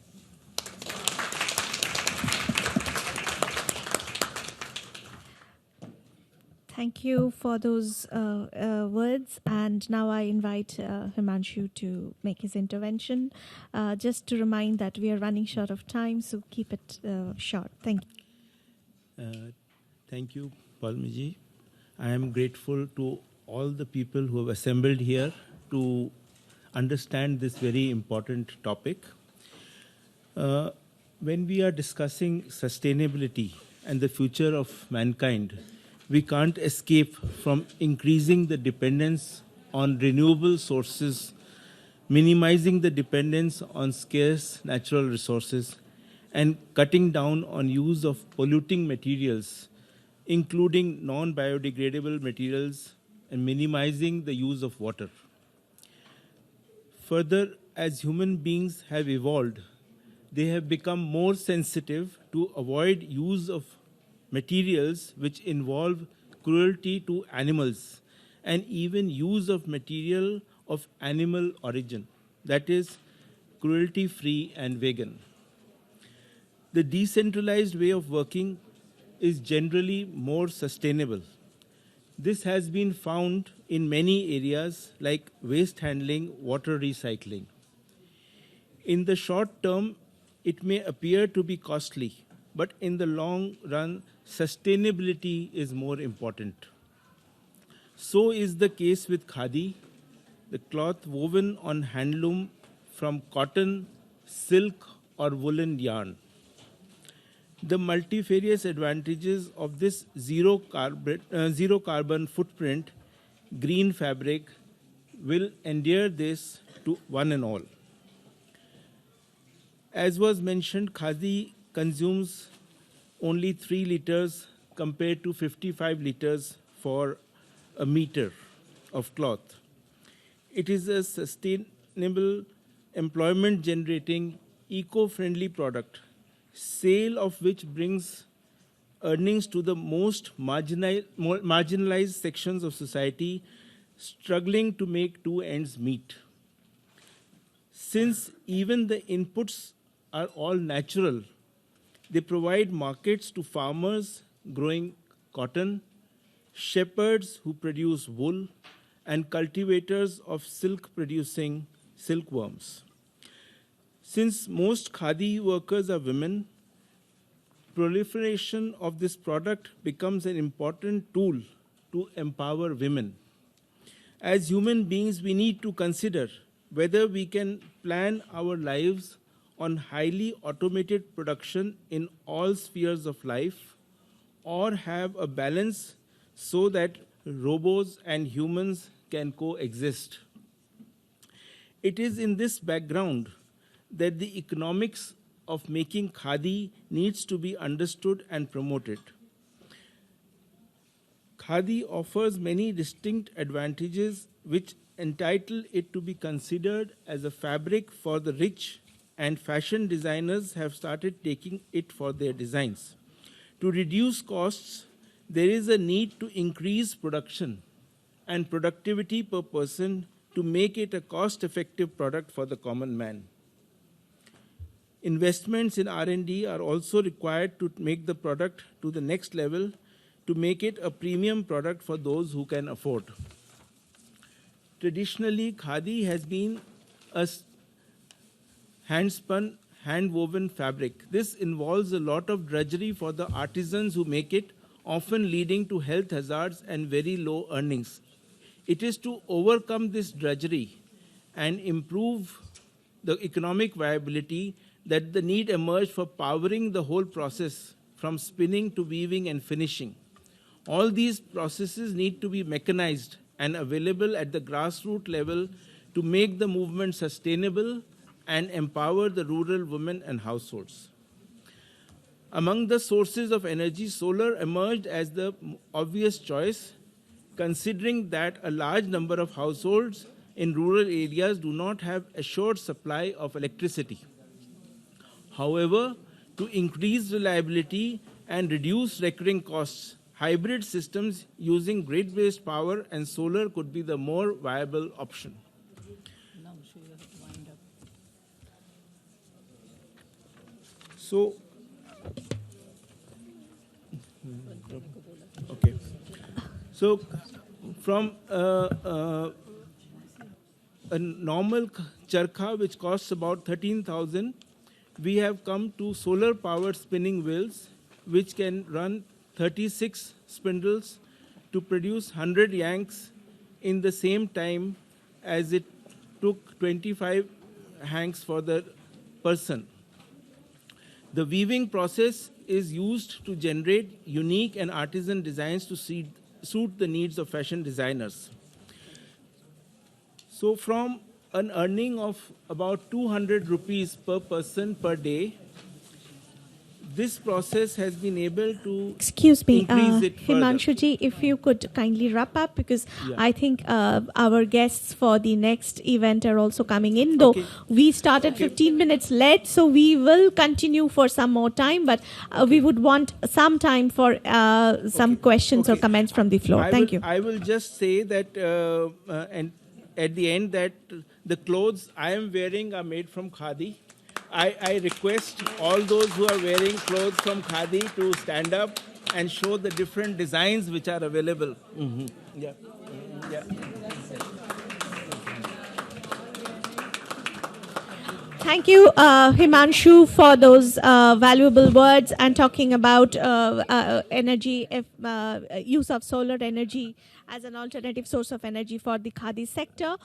Thank you for those words. And now I invite Himanshu to make his intervention. Just to remind that we are running short of time, so keep it short. Thank you. Thank you, Palmiji. I am grateful to all the people who have assembled here to understand this very important topic. When we are discussing sustainability and the future of mankind, we can't escape from increasing the dependence on renewable sources, minimizing the dependence on scarce natural resources, and cutting down on use of polluting materials, including non-biodegradable materials, and minimizing the use of water. Further, as human beings have evolved, they have become more sensitive to avoid use of materials which involve cruelty to animals and even use of material of animal origin, that is, cruelty-free and vegan. The decentralized way of working is generally more sustainable. This has been found in many areas like waste handling, water recycling. In the short term, it may appear to be costly, but in the long run, sustainability is more important. So is the case with Khadi, the cloth woven on handloom from cotton, silk, or woolen yarn. The multifarious advantages of this zero carbon footprint green fabric will endear this to one and all. As was mentioned, Khadi consumes only 3 liters compared to 55 liters for a meter of cloth. It is a sustainable, employment-generating, eco-friendly product, sale of which brings earnings to the most marginalized sections of society struggling to make two ends meet. Since even the inputs are all natural, they provide markets to farmers growing cotton, shepherds who produce wool, and cultivators of silk producing silkworms. Since most khadi workers are women, proliferation of this product becomes an important tool to empower women. As human beings, we need to consider whether we can plan our lives on highly automated production in all spheres of life, or have a balance so that robots and humans can coexist. It is in this background that the economics of making khadi needs to be understood and promoted. Khadi offers many distinct advantages which entitle it to be considered as a fabric for the rich, and fashion designers have started taking it for their designs. To reduce costs, there is a need to increase production and productivity per person to make it a cost-effective product for the common man. Investments in R&D are also required to make the product to the next level, to make it a premium product for those who can afford. Traditionally, khadi has been a hand-spun, hand-woven fabric. This involves a lot of drudgery for the artisans who make it, often leading to health hazards and very low earnings. It is to overcome this drudgery and improve the economic viability that the need emerged for powering the whole process from spinning to weaving and finishing. All these processes need to be mechanized and available at the grassroots level to make the movement sustainable and empower the rural women and households. Among the sources of energy, solar emerged as the obvious choice, considering that a large number of households in rural areas do not have assured supply of electricity. However, to increase reliability and reduce recurring costs, hybrid systems using grid-based power and solar could be the more viable option. So, okay. So, from a normal charkha, which costs about 13,000, we have come to solar-powered spinning wheels, which can run 36 spindles to produce 100 yanks in the same time as it took 25 hanks for the person. The weaving process is used to generate unique and artisan designs to suit the needs of fashion designers. So from an earning of about 200 rupees per person per day, this process has been able to Excuse me, increase it further. Himanshuji, if you could kindly wrap up, because I think our guests for the next event are also coming in, though we started 15 minutes late, so we will continue for some more time, but we would want some time for some questions or comments from the floor. Thank you. I will just say that, and at the end, that the clothes I am wearing are made from khadi. I request all those who are wearing clothes from khadi to stand up and show the different designs which are available. Mm-hmm. Yeah. Mm-hmm. Yeah. Thank you, Himanshu, for those valuable words and talking about energy, use of solar energy as an alternative source of energy for the khadi sector.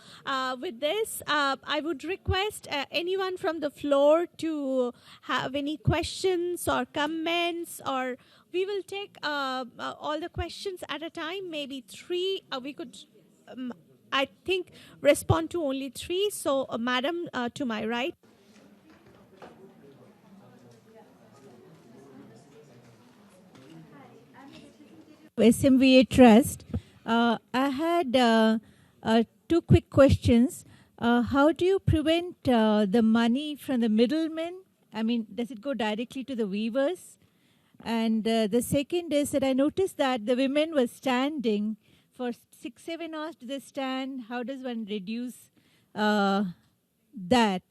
With this, I would request anyone from the floor to have any questions or comments, or we will take all the questions at a time, maybe three. We could, I think, respond to only three. So, madam, to my right. SMVA Trust. I had two quick questions. How do you prevent the money from the middlemen? I mean, does it go directly to the weavers? And the second is that I noticed that the women were standing for 6-7 hours. Do they stand? How does one reduce that?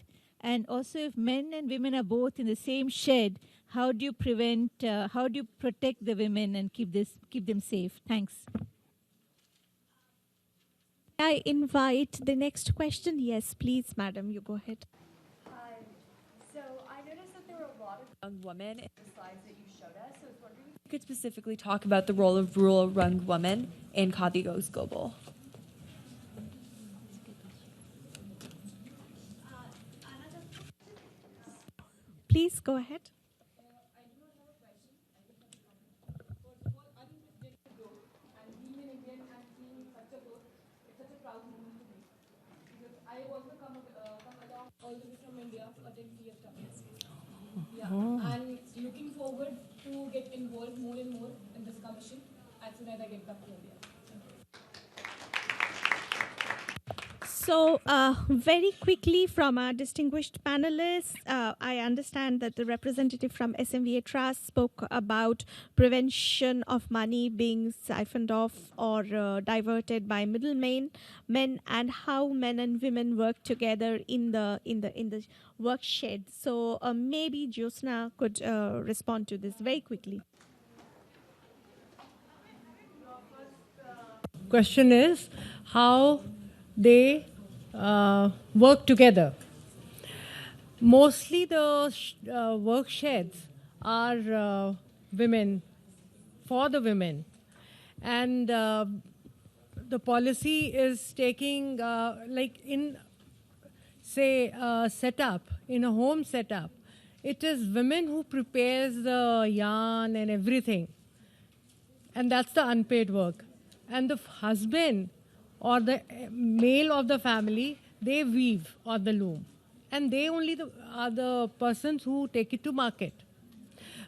And also, if men and women are both in the same shed, how do you prevent? How do you protect the women and keep them safe? Thanks. I invite the next question. Yes, please, madam, you go ahead. young women in the slides that you showed us. So I was wondering if you could specifically talk about the role of rural young women in Khadi Goes Global. Please go ahead. And looking forward to get involved more and more in this commission as soon as I get back to India. So, very quickly from our distinguished panelists, I understand that the representative from SMVA Trust spoke about prevention of money being siphoned off or diverted by middlemen, and how men and women work together in the work shed. So, maybe Jyotsna could respond to this very quickly. Question is how they work together. Mostly the work sheds are women, for the women. And the policy is taking, like in, say, setup, in a home setup, it is women who prepares the yarn and everything. And that's the unpaid work. And the husband or the male of the family, they weave on the loom. And they only are the persons who take it to market.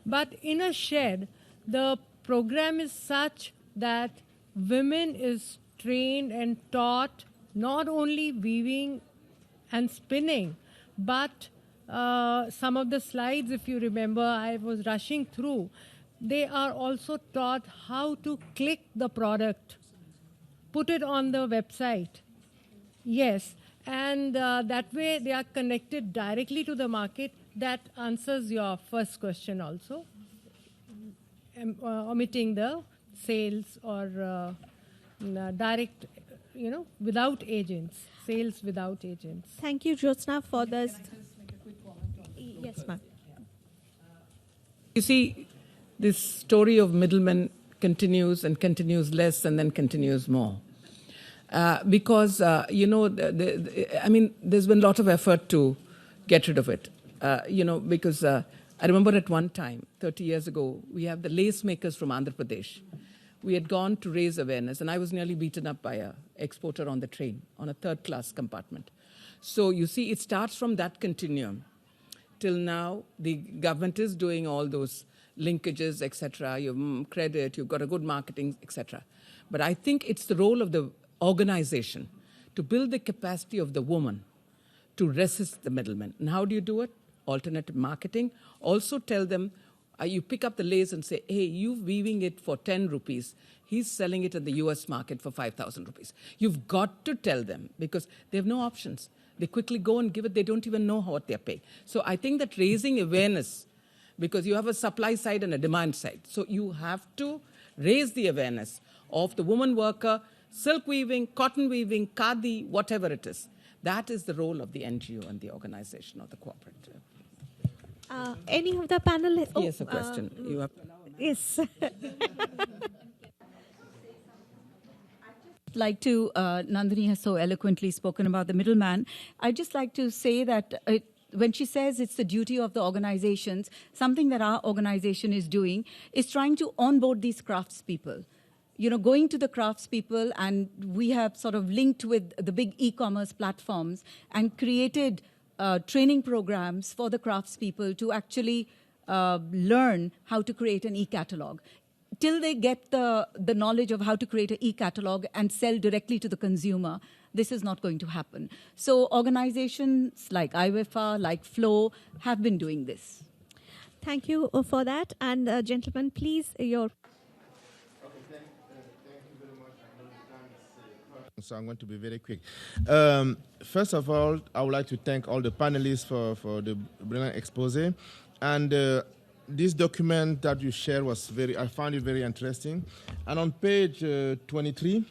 But in a shed, the program is such that women is trained and taught not only weaving and spinning, but some of the slides, if you remember, I was rushing through, they are also taught how to click the product, put it on the website. Yes, and that way they are connected directly to the market. That answers your first question also, omitting the sales or direct, without agents, sales without agents. Thank you, Jyotsna, for this. Yes, ma'am. You see, this story of middlemen continues and continues less and then continues more. Because, there's been a lot of effort to get rid of it. Because I remember at one time, 30 years ago, we have the lace makers from Andhra Pradesh. We had gone to raise awareness, and I was nearly beaten up by an exporter on the train, on a third-class compartment. So, you see, it starts from that continuum. Till now, the government is doing all those linkages, etc. You've credit, you've got a good marketing, etc. But I think it's the role of the organization to build the capacity of the woman to resist the middlemen. And how do you do it? Alternative marketing. Also tell them, you pick up the lace and say, hey, you're weaving it for 10 rupees. He's selling it in the US market for 5,000 rupees. You've got to tell them because they have no options. They quickly go and give it. They don't even know what they're paying. So I think that raising awareness, because you have a supply side and a demand side. So you have to raise the awareness of the woman worker, silk weaving, cotton weaving, khadi, whatever it is. That is the role of the NGO and the organization or the cooperative. Any of the panelists? Yes, a question. You have to allow yes. Like to, Nandini has so eloquently spoken about the middleman. I'd just like to say that when she says it's the duty of the organizations, something that our organization is doing is trying to onboard these craftspeople. Going to the craftspeople, and we have sort of linked with the big e-commerce platforms and created training programs for the craftspeople to actually learn how to create an e-catalog. Till they get the knowledge of how to create an e-catalog and sell directly to the consumer, this is not going to happen. So organizations like IWEFA, like Flow, have been doing this. Thank you for that. And gentlemen, please, your... So I'm going to be very quick. First of all, I would like to thank all the panelists for the brilliant expose. And this document that you shared I found it very interesting. And on page 23,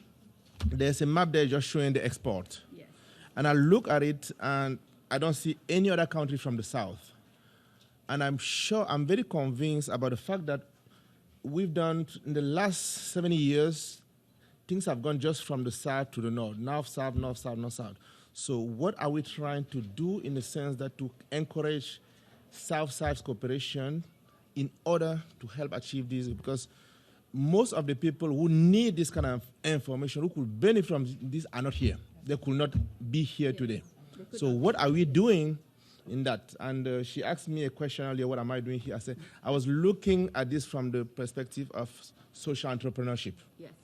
there's a map there just showing the export. Yes. And I look at it and I don't see any other country from the south. And I'm very convinced about the fact that we've done, in the last 70 years, things have gone just from the south to the north, north-south, north-south, north-south. So what are we trying to do in the sense that to encourage south-south cooperation in order to help achieve this? Because most of the people who need this kind of information, who could benefit from this, are not here. They could not be here today. So what are we doing in that? And she asked me a question earlier, what am I doing here? I said, I was looking at this from the perspective of social entrepreneurship,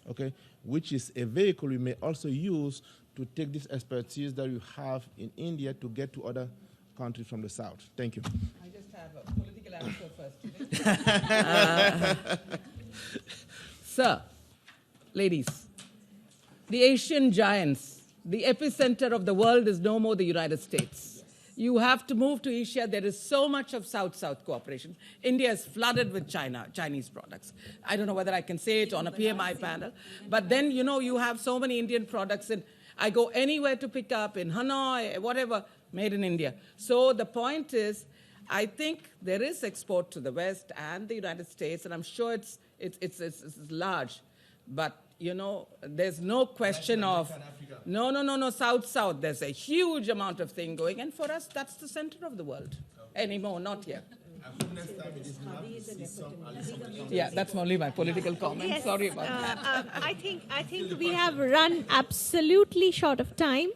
okay, which is a vehicle we may also use to take this expertise that you have in India to get to other countries from the south. Thank you. I just have a political answer first. Sir, ladies, the Asian giants, the epicenter of the world is no more the United States. You have to move to Asia. There is so much of South-South cooperation. India is flooded with Chinese products. I don't know whether I can say it on a PMI panel. But then, you know, you have so many Indian products. And I go anywhere to pick up, in Hanoi, whatever, made in India. So the point is, I think there is export to the West and the United States, and I'm sure it's large. But, you know, there's no question of, no, South-South. There's a huge amount of thing going, and for us, that's the center of the world. Anymore, not here. Yeah, that's only my political comment. Yes, Sorry about that. I think we have run absolutely short of time.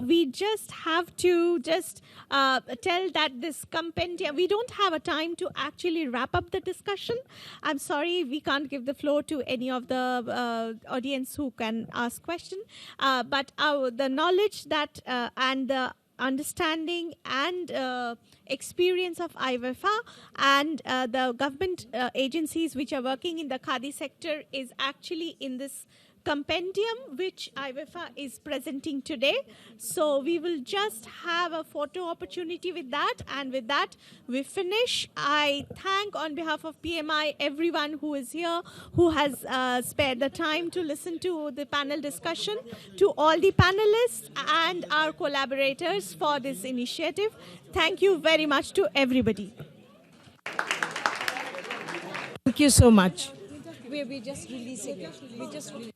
We just have to tell that this compendium, we don't have a time to actually wrap up the discussion. I'm sorry, we can't give the floor to any of the audience who can ask questions. But the knowledge that and the understanding and experience of IWEFA and the government agencies which are working in the Khadi sector is actually in this compendium which IWEFA is presenting today. So we will just have a photo opportunity with that, and with that we finish. I thank on behalf of PMI everyone who is here, who has spared the time to listen to the panel discussion, to all the panelists and our collaborators for this initiative. Thank you very much to everybody. Thank you so much. We're just releasing it.